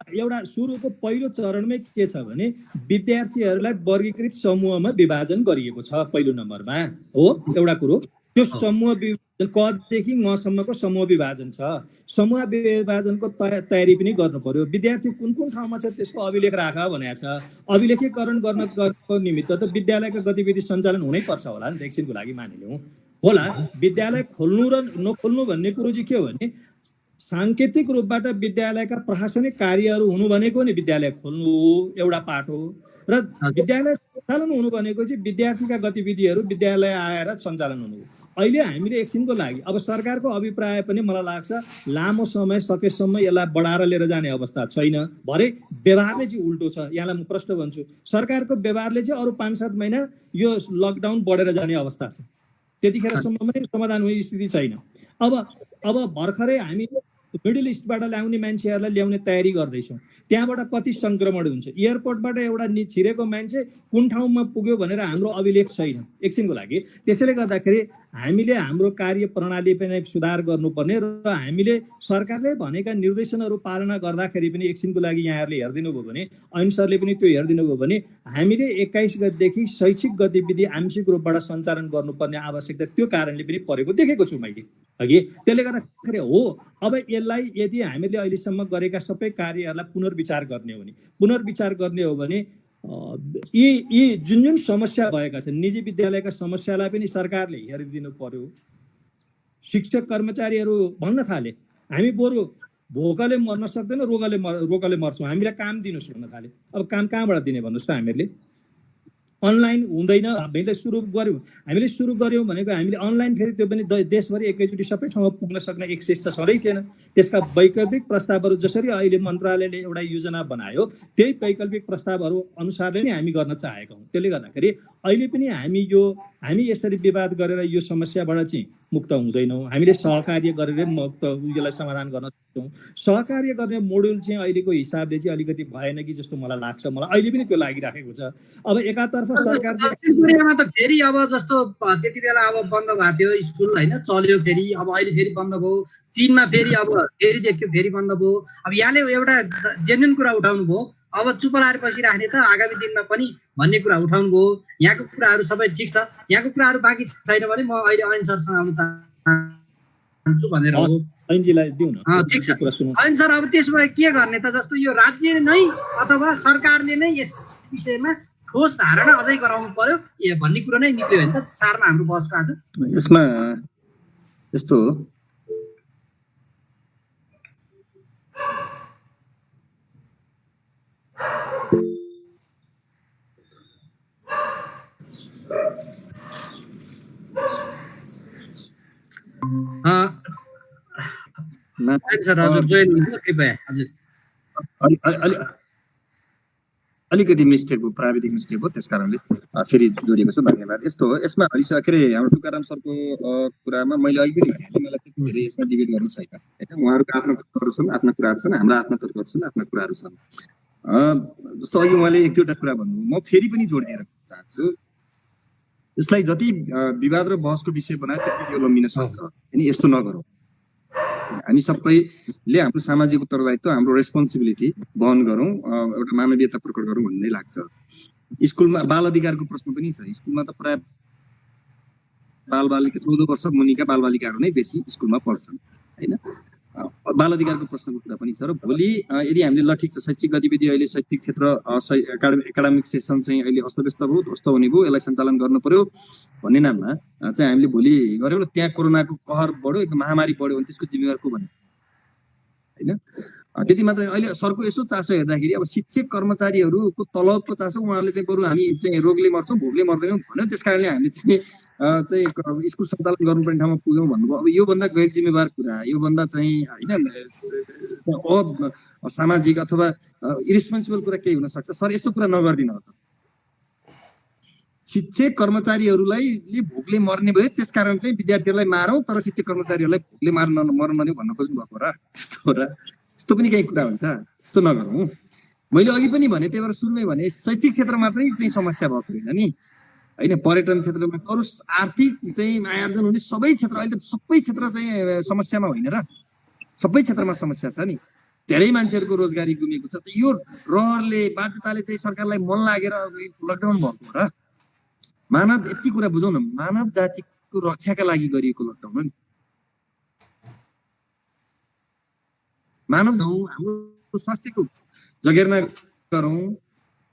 एउटा सुरुको पहिलो चरणमै के छ भने विद्यार्थीहरूलाई वर्गीकृत समूहमा विभाजन गरिएको छ। पहिलो नम्बरमा हो एउटा कुरो, त्यो समूह विभाजन कदेखि ngसम्मको समूह विभाजन छ। समूह विभाजनको तयारी पनि गर्नु पर्यो। विद्यार्थी कुन ठाउँमा छ त्यसको अभिलेख राख भनेको छ। अभिलेखीकरण गर्नको निमित्त त विद्यालयको गतिविधि सञ्चालन हुनै पर्छ होला नि त। एकछिनको लागि मानिलिउँ होला, विद्यालय खोल्नु र नखोल्नु भन्ने कुरो चाहिँ के हो भने साङ्केतिक रूपबाट विद्यालयका प्रशासनिक कार्यहरू हुनु भनेको नि विद्यालय खोल्नु एउटा पाटो, र विद्यालय सञ्चालन हुनु भनेको चाहिँ विद्यार्थीका गतिविधिहरू विद्यालय आएर सञ्चालन हुनु। अहिले हामीले एकछिनको लागि अब सरकारको अभिप्राय पनि मलाई लाग्छ लामो समय सकेसम्म यसलाई बढाएर लिएर जाने अवस्था छैन। भरे व्यवहारले चाहिँ उल्टो छ। यहाँलाई म प्रश्न भन्छु, सरकारको व्यवहारले चाहिँ अरू 5-7 महिना यो लकडाउन बढेर जाने अवस्था छ। त्यतिखेरसम्म पनि समाधान हुने स्थिति छैन। अब भर्खरै हामी मिडल इस्टबाट ल्याउने मान्छेहरूलाई ल्याउने तयारी गर्दैछौँ। त्यहाँबाट कति सङ्क्रमण हुन्छ, एयरपोर्टबाट एउटा छिरेको मान्छे कुन ठाउँमा पुग्यो भनेर हाम्रो अभिलेख छैन एकछिनको लागि। त्यसैले गर्दाखेरि हामीले हाम्रो कार्य प्रणाली पनि सुधार गर्नुपर्ने र हामीले सरकारले भनेका निर्देशनहरू पालना गर्दाखेरि पनि एकछिनको लागि यहाँहरूले हेरिदिनु भयो भने, ऐन सरले पनि त्यो हेरिदिनु भयो भने, हामीले 21 गतेदेखि शैक्षिक गतिविधि आंशिक रूपबाट सञ्चालन गर्नुपर्ने आवश्यकता त्यो कारणले पनि परेको देखेको छु मैले अघि। त्यसले गर्दाखेरि हो अब यसलाई यदि हामीले अहिलेसम्म गरेका सबै कार्यहरूलाई पुनर्विचार गर्ने हो भने, पुनर्विचार गर्ने हो भने यी जुन जुन समस्या भएका छन् निजी विद्यालयका समस्यालाई पनि सरकारले हेरिदिनु पर्यो। शिक्षक कर्मचारीहरू भन्न थाले हामी बरु भोकले मर्न सक्दैन रोगले मर्छौँ, हामीलाई काम दिनुहोस् भन्न थाले। अब काम कहाँबाट दिने भन्नुहोस् त? हामीहरूले अनलाइन हुँदैन, हामीले सुरु गऱ्यौँ भनेको हामीले अनलाइन, फेरि त्यो पनि देशभरि एकैचोटि सबै ठाउँमा पुग्न सक्ने एक्सेस त छँदै थिएन। त्यसका वैकल्पिक प्रस्तावहरू जसरी अहिले मन्त्रालयले एउटा योजना बनायो त्यही वैकल्पिक प्रस्तावहरू अनुसारले नै हामी गर्न चाहेका हौँ। त्यसले गर्दाखेरि अहिले पनि हामी यसरी विवाद गरेर यो समस्याबाट चाहिँ मुक्त हुँदैनौँ। हामीले सहकार्य गरेर मुक्त यसलाई समाधान गर्न सक्छौँ। सहकार्य गर्ने मोडुल चाहिँ अहिलेको हिसाबले चाहिँ अलिकति भएन कि जस्तो मलाई लाग्छ। मलाई अहिले पनि त्यो लागिराखेको छ। अब एकातर्फ
सरकारले त फेरि अब जस्तो त्यति बेला अब बन्द भएको थियो स्कुल होइन, चल्यो फेरि, अब अहिले फेरि बन्द भयो। चीनमा फेरि अब फेरि देखियो फेरि बन्द भयो। अब यहाँले एउटा जेन्युन कुरा उठाउनु भयो, अब चुप लाएर बसिराख्ने त आगामी दिनमा पनि भन्ने कुरा उठाउनु भयो। यहाँको कुराहरू सबै ठिक छ, यहाँको कुराहरू बाँकी छैन भने म अहिले ऐन सरसँग आउन चाहन्छु भनेर हो। ठिक छ ऐन सर, अब त्यसो भए के गर्ने त? जस्तो यो राज्य नै अथवा सरकारले नै यस विषयमा ठोस धारणा अझै गराउनु पर्यो भन्ने कुरो नै निक्ल्यो भने त सारमा हाम्रो बसको आज
यसमा यस्तो हो। अलिकति मिस्टेक हो, प्राविधिक मिस्टेक हो, त्यस कारणले फेरि जोडिएको छु। धन्यवाद। यस्तो हो, यसमा के अरे हाम्रो तुकाराम सरको कुरामा मैले अघि पनि भने मलाई त्यति धेरै यसमा डिबेट गर्नु छैन होइन। उहाँहरूको आफ्ना तर्कहरू छन्, आफ्ना कुराहरू छन्, हाम्रा आफ्ना तर्कहरू छन्, आफ्ना कुराहरू छन्। जस्तो अघि उहाँले एक दुईवटा कुरा भन्नु, म फेरि पनि जोडिदिएर चाहन्छु। यसलाई जति विवाद र बहसको विषय बनायो त्यति यो लम्बिन सक्छ होइन। यस्तो नगरौँ। हामी सबैले हाम्रो सामाजिक उत्तरदायित्व, हाम्रो रेस्पोन्सिबिलिटी वहन गरौँ, एउटा मानवीयता प्रकट गरौँ भन्ने लाग्छ। स्कुलमा बाल अधिकारको प्रश्न पनि छ। स्कुलमा त प्राय बालबालिका 14 वर्ष मुनिका बालबालिकाहरू नै बेसी स्कुलमा पढ्छन् होइन। बाल अधिकारको प्रश्नको कुरा पनि छ। र भोलि यदि हामीले ल ठिक छ शैक्षिक गतिविधि अहिले शैक्षिक क्षेत्र एकाडेमिक सेसन चाहिँ अहिले अस्तव्यस्त भयो, ध्वस्त हुने भयो, यसलाई सञ्चालन गर्नु पर्यो भन्ने नाममा चाहिँ हामीले भोलि गऱ्यौँ र त्यहाँ कोरोनाको कहर बढ्यो, एकदम महामारी बढ्यो भने त्यसको जिम्मेवार को भन्ने होइन। त्यति मात्रै। अहिले सरको यसो चासो हेर्दाखेरि अब शिक्षक कर्मचारीहरूको तलबको चासो उहाँहरूले चाहिँ बरु हामी चाहिँ रोगले मर्छौँ भोकले मर्दैनौँ भन्यो, त्यस कारणले हामीले चाहिँ स्कुल सञ्चालन गर्नुपर्ने ठाउँमा पुग्यौँ भन्नुभयो। अब योभन्दा गैर जिम्मेवार कुरा, योभन्दा चाहिँ होइन सामाजिक अथवा इरेस्पोन्सिबल कुरा केही हुन सक्छ? सर यस्तो कुरा नगरिदिनु होस्। शिक्षक कर्मचारीहरूलाई भोकले मर्ने भयो त्यस कारण चाहिँ विद्यार्थीहरूलाई मारौँ, तर शिक्षक कर्मचारीहरूलाई भोकले मर्न नदिउँ भन्न खोज्नु भएको र? यस्तो पनि केही कुरा हुन्छ? यस्तो नगरौँ। मैले अघि पनि भने, त्यही भएर सुरुमै भने शैक्षिक क्षेत्रमा मात्रै चाहिँ समस्या भएको होइन नि होइन। पर्यटन क्षेत्रमा अरू आर्थिक चाहिँ आयोजन हुने सबै क्षेत्र, अहिले त सबै क्षेत्र चाहिँ समस्यामा होइन र? सबै क्षेत्रमा समस्या छ नि। धेरै मान्छेहरूको रोजगारी गुमेको छ। यो रहरले बाध्यताले चाहिँ सरकारलाई मन लागेर लकडाउन भएको हो र? मानव यति कुरा बुझौँ न, मानव जातिको रक्षाका लागि गरिएको लकडाउन हो नि। मानव हाम्रो स्वास्थ्यको जगेर्ना गरौँ,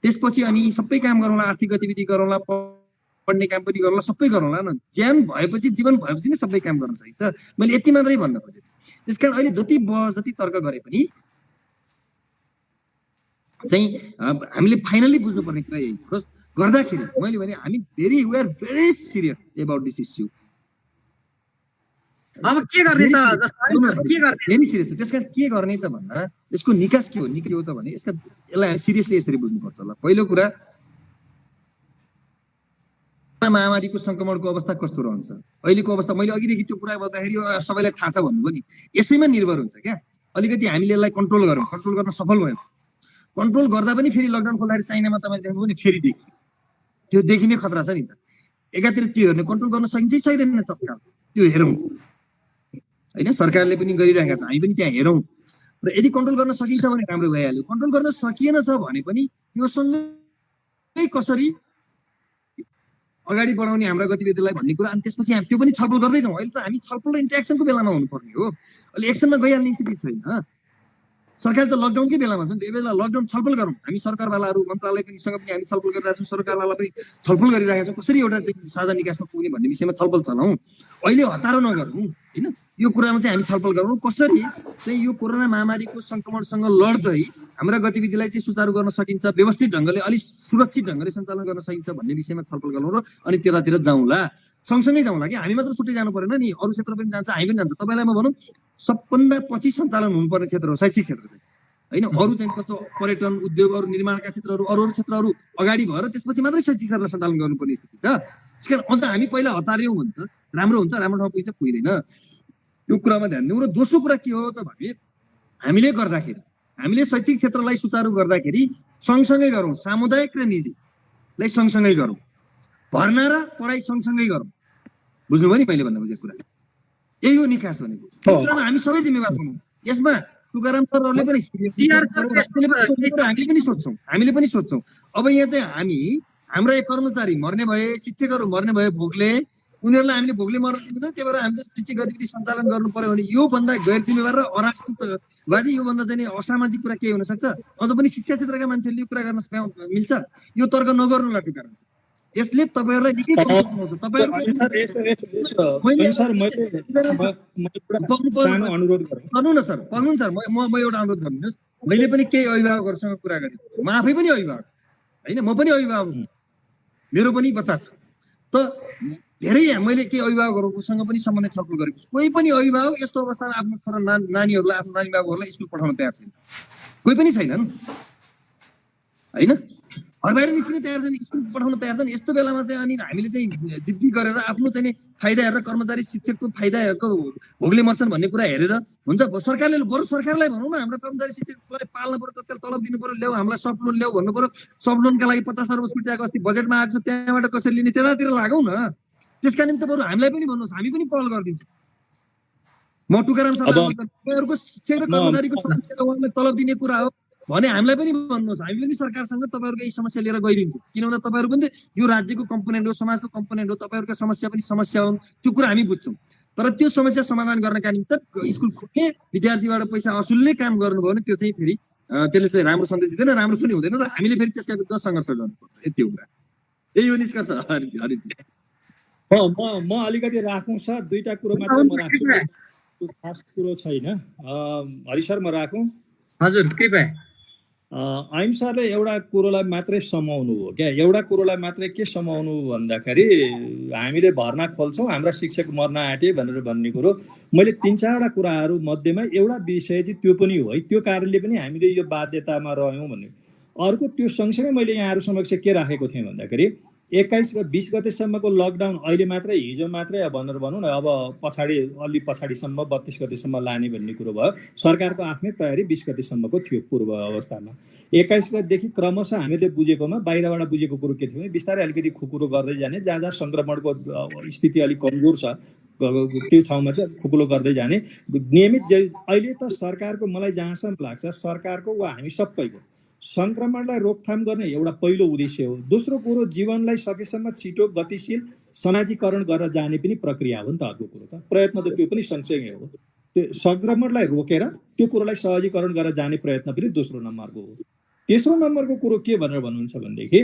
त्यसपछि अनि सबै काम गरौँला, आर्थिक गतिविधि गरौँला, पढ्ने काम पनि गरौँला, सबै गरौँला न। ज्यान भएपछि, जीवन भएपछि नै सबै काम गर्न सकिन्छ। मैले यति मात्रै भन्न खोजेँ। त्यसकारण अहिले जति बहस जति तर्क गरे पनि चाहिँ हामीले फाइनली बुझ्नुपर्ने कुरा यही हो। गर्दाखेरि मैले भने हामी we are very serious about this issue.
अब के गर्ने त?
Very serious. त्यसकारण के गर्ने त भन्दा यसको निकास के हो? निकै हो त भने यसलाई सिरियसली यसरी बुझ्नुपर्छ। ल पहिलो कुरा, महामारीको संक्रमणको अवस्था कस्तो रहन्छ? अहिलेको अवस्था मैले अघिदेखि त्यो कुरा गर्दाखेरि सबैलाई थाहा छ भन्नुभयो नि, यसैमा निर्भर हुन्छ क्या। अलिकति हामीले यसलाई कन्ट्रोल गरौँ, कन्ट्रोल गर्न सफल भयौँ। कन्ट्रोल गर्दा पनि फेरि लकडाउन खोल्दाखेरि चाइनामा तपाईँ देख्नु पनि फेरि देखियो, त्यो देखिने खतरा छ नि त। एकातिर त्यो हेर्ने कन्ट्रोल गर्न सकिन्छ कि सकिँदैन तत्काल त्यो हेरौँ होइन, सरकारले पनि गरिरहेका छ, हामी पनि त्यहाँ हेरौँ। र यदि कन्ट्रोल गर्न सकिन्छ भने राम्रो भइहाल्यो, कन्ट्रोल गर्न सकिएन छ भने पनि यो सँगै कसरी अगाडि बढाउने हाम्रा गतिविधिलाई भन्ने कुरा, अनि त्यसपछि हामी त्यो पनि छलफल गर्दै जाउँ। अहिले त हामी छलफल र इन्ट्रेक्सनको बेलामा हुनुपर्ने हो, अहिले एक्सनमा गइहाल्ने स्थिति छैन। सरकार त लकडाउनकै बेलामा छ नि त, यो बेला लकडाउन छलफल गरौँ। हामी सरकारवालाहरू मन्त्रालय पनिसँग पनि हामी छलफल गरिरहेका छौँ, सरकारवाला पनि छलफल गरिरहेका छौँ, कसरी एउटा चाहिँ साझा निकासमा पुग्ने भन्ने विषयमा छलफल चलाउँ। अहिले हतारो नगरौँ होइन, यो कुरामा चाहिँ हामी छलफल गरौँ, कसरी चाहिँ यो कोरोना महामारीको सङ्क्रमणसँग लड्दै हाम्रा गतिविधिलाई चाहिँ सुचारू गर्न सकिन्छ, व्यवस्थित ढङ्गले अलिक सुरक्षित ढङ्गले सञ्चालन गर्न सकिन्छ भन्ने विषयमा छलफल गरौँ र अनि त्यतातिर जाउँला, सँगसँगै जाउँला कि हामी मात्र छुट्टै जानु परेन नि, अरू क्षेत्र पनि जान्छ, हामी पनि जान्छ। तपाईँलाई म भनौँ सबभन्दा पछि सञ्चालन हुनुपर्ने क्षेत्र हो शैक्षिक क्षेत्र चाहिँ होइन, अरू चाहिँ कस्तो पर्यटन उद्योग, अरू निर्माणका क्षेत्रहरू, अरू क्षेत्रहरू अगाडि भएर त्यसपछि मात्रै शैक्षिक क्षेत्र सञ्चालन गर्नुपर्ने स्थिति छ। त्यस कारण अझ हामी पहिला हतार्यौँ भने त राम्रो हुन्छ, राम्रो ठाउँ पुग्छ पुग्दैन, यो कुरामा ध्यान दिउँ। र दोस्रो कुरा के हो त भने हामीले गर्दाखेरि, हामीले शैक्षिक क्षेत्रलाई सुचारू गर्दाखेरि सँगसँगै गरौँ, सामुदायिक र निजीलाई सँगसँगै गरौँ, भर्ना र पढाइ सँगसँगै गरौँ। बुझ्नुभयो नि मैले भन्दा बुझेको कुरा, यही हो निकास भनेको। यो कुरामा हामी सबै जिम्मेवार छौँ। यसमा तुकाराम सरहरूले पनि हामीले पनि सोध्छौँ। अब यहाँ चाहिँ हाम्रा कर्मचारी मर्ने भए, शिक्षकहरू मर्ने भए भोकले, उनीहरूलाई हामीले भोकले मर्नु दिँदैन, त्यही भएर हामीले शैक्षिक गतिविधि सञ्चालन गर्नु पर्यो भने यो भन्दा गैर जिम्मेवार र अराजनीतिवादी, यो भन्दा चाहिँ असामाजिक कुरा के हुन सक्छ? अझ पनि शिक्षा क्षेत्रका मान्छेले यो कुरा गर्न मिल्छ? यो तर्क नगर्नुलाई तुकाराम छ। यसले तपाईँहरूलाई निकै गर्नु न सर, पढ्नु सर, म एउटा अनुरोध गर्नुहोस्। मैले पनि केही अभिभावकहरूसँग कुरा गरेँ, म आफै पनि अभिभावक होइन, म पनि अभिभावक हुँ, मेरो पनि बच्चा छ। त धेरै मैले केही अभिभावकहरूसँग पनि सम्बन्धित छलफल गरेको छु। कोही पनि अभिभावक यस्तो अवस्थामा आफ्नो छोरा नानीहरूलाई, आफ्नो नानी बाबुहरूलाई स्कुल पठाउन तयार छैन, कोही पनि छैनन् होइन, घर बाहिर निस्किन तयार छैन, स्कुल पठाउन तयार छैन। यस्तो बेलामा चाहिँ अनि हामीले चाहिँ जिद्दी गरेर आफ्नो चाहिँ फाइदा हेरेर, कर्मचारी शिक्षकको फाइदाहरूको भोगले मर्छन् भन्ने कुरा हेरेर हुन्छ? सरकारले बरु सरकारलाई भनौँ न, हाम्रो कर्मचारी शिक्षकलाई पाल्नु पर्यो, तत्काल तलब दिनु पर्यो, ल्याऊ हामीलाई सफ्ट लोन ल्याऊ भन्नु पर्यो। सफ्ट लोनका लागि 50 अर्ब छुट्याएको अस्ति बजेटमा आएको छ, त्यहाँबाट कसरी लिने त्यतातिर लागौँ न। त्यसका निम्ति बरु हामीलाई पनि भन्नुहोस्, हामी पनि पहल गरिदिन्छौँ। म तुकाराम सर, तपाईँहरूको शिक्षक र कर्मचारीको उहाँलाई तलब दिने कुरा हो भने हामीलाई पनि भन्नुहोस्, हामी पनि सरकारसँग तपाईँहरूको यही समस्या लिएर गइदिन्छौँ। किन भन्दा तपाईँहरू पनि यो राज्यको कम्पोनेन्ट हो, समाजको कम्पोनेन्ट हो, तपाईँहरूको समस्या पनि समस्या हुन्, त्यो कुरा हामी बुझ्छौँ। तर त्यो समस्या समाधान गर्नका निम्ति स्कुल खोल्ने, विद्यार्थीबाट पैसा असुल्ने काम गर्नुभयो भने त्यो चाहिँ फेरि त्यसले चाहिँ राम्रो सन्देश दिँदैन, राम्रो पनि हुँदैन, र हामीले फेरि त्यसका विरुद्ध सङ्घर्ष गर्नुपर्छ। यति हो कुरा, यही हो निष्कर्ष।
म अलिकति राखौँ सर, दुईटा कुरो मात्र म राख्छु, खास कुरो छैन। हरि सर म राखौँ?
हजुर, कृपया।
ऐम सरले एउटा कुरोलाई मात्रै समाउनु हो क्या, एउटा कुरोलाई मात्रै के समाउनु भन्दाखेरि हामीले भर्ना खोल्छौँ, हाम्रा शिक्षक मर्न आँटे भनेर भन्ने कुरो। मैले 3-4वटा कुराहरू मध्येमा एउटा विषय चाहिँ त्यो पनि हो है, त्यो कारणले पनि हामीले यो बाध्यतामा रह्यौँ भन्ने। अर्को त्यो सँगसँगै मैले यहाँहरू समक्ष के राखेको थिएँ भन्दाखेरि 21 र 20 गतेसम्मको लकडाउन अहिले मात्रै, हिजो मात्रै भनेर भनौँ न, अब अलि पछाडिसम्म 32 गतेसम्म लाने भन्ने कुरो भयो। सरकारको आफ्नै तयारी 20 गतेसम्मको थियो पूर्व अवस्थामा। 21 गतेदेखि क्रमशः हामीले बुझेकोमा, बाहिरबाट बुझेको कुरो के थियो भने बिस्तारै अलिकति खुकुलो गर्दै जाने, जहाँ जहाँ सङ्क्रमणको स्थिति अलिक कमजोर छ त्यो ठाउँमा चाहिँ खुकुलो गर्दै जाने नियमित। अहिले त सरकारको, मलाई जहाँसम्म लाग्छ सरकारको वा हामी सबैको सङ्क्रमणलाई रोकथाम गर्ने एउटा पहिलो उद्देश्य हो। दोस्रो कुरो, जीवनलाई सकेसम्म छिटो गतिशील समाजीकरण गरेर जाने पनि प्रक्रिया हो नि त। अर्को कुरो त प्रयत्न त त्यो पनि सँगसँगै हो, त्यो सङ्क्रमणलाई रोकेर त्यो कुरोलाई सहजीकरण गरेर जाने प्रयत्न पनि दोस्रो नम्बरको हो। तेस्रो नम्बरको कुरो के भनेर भन्नुहुन्छ भनेदेखि,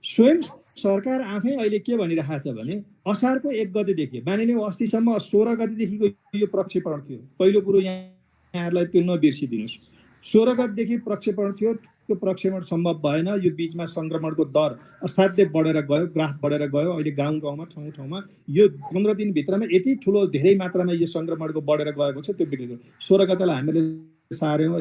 स्वयं सरकार आफै अहिले के भनिरहेको छ भने असारको 1 गतेदेखि, मानिलिउँ अस्तिसम्म 16 गतेदेखिको यो प्रक्षेपण थियो। पहिलो कुरो यहाँहरूलाई त्यो नबिर्सिदिनुहोस्, 16 गतेदेखि प्रक्षेपण थियो, त्यो प्रक्षेपण सम्भव भएन। यो बिचमा सङ्क्रमणको दर असाध्यै बढेर गयो, ग्राफ बढेर गयो। अहिले गाउँ गाउँमा, ठाउँ ठाउँमा यो 15 दिनभित्रमा यति ठुलो धेरै मात्रामा यो सङ्क्रमणको बढेर गएको छ। त्यो बिग्रेको 16 गतेलाई हामीले सार्यौँ,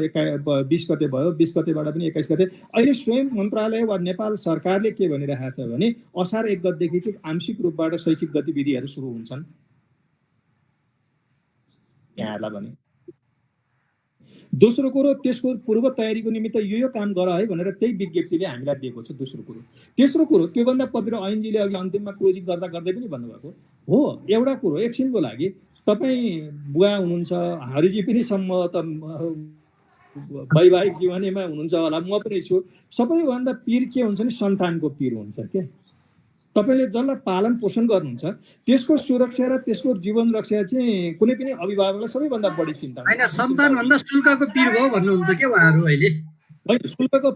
20 गते भयो, 20 गतेबाट पनि 21 गते। अहिले स्वयं मन्त्रालय वा नेपाल सरकारले के भनिरहेको छ भने असार 1 गतेदेखि चाहिँ आंशिक रूपबाट शैक्षिक गतिविधिहरू सुरु हुन्छन्। यहाँहरूलाई भने दोस्रो कुरो त्यसको पूर्व तयारीको निमित्त यो काम गर है भनेर त्यही विज्ञप्तिले हामीलाई दिएको छ दोस्रो कुरो। तेस्रो कुरो त्योभन्दा पतिर ऐनजीले अघि अन्तिममा क्लोजिङ गर्दा गर्दै पनि भन्नुभएको हो। एउटा कुरो एकछिनको लागि तपाईँ बुवा हुनुहुन्छ, हरिजी पनि सम्भवतः वैवाहिक जीवनमा हुनुहुन्छ होला, म पनि छु। सबैभन्दा पीर के हुन्छ नि सन्तानको पीर हुन्छ क्या। तपाईँले जसलाई पालन पोषण गर्नुहुन्छ त्यसको सुरक्षा र त्यसको जीवन रक्षा चाहिँ कुनै पनि अभिभावकलाई सबैभन्दा बढी चिन्ता
होइन, सन्तानभन्दा शुल्कको पीर भयो भन्नुहुन्छ के उहाँहरू अहिले?
होइन, शुल्कको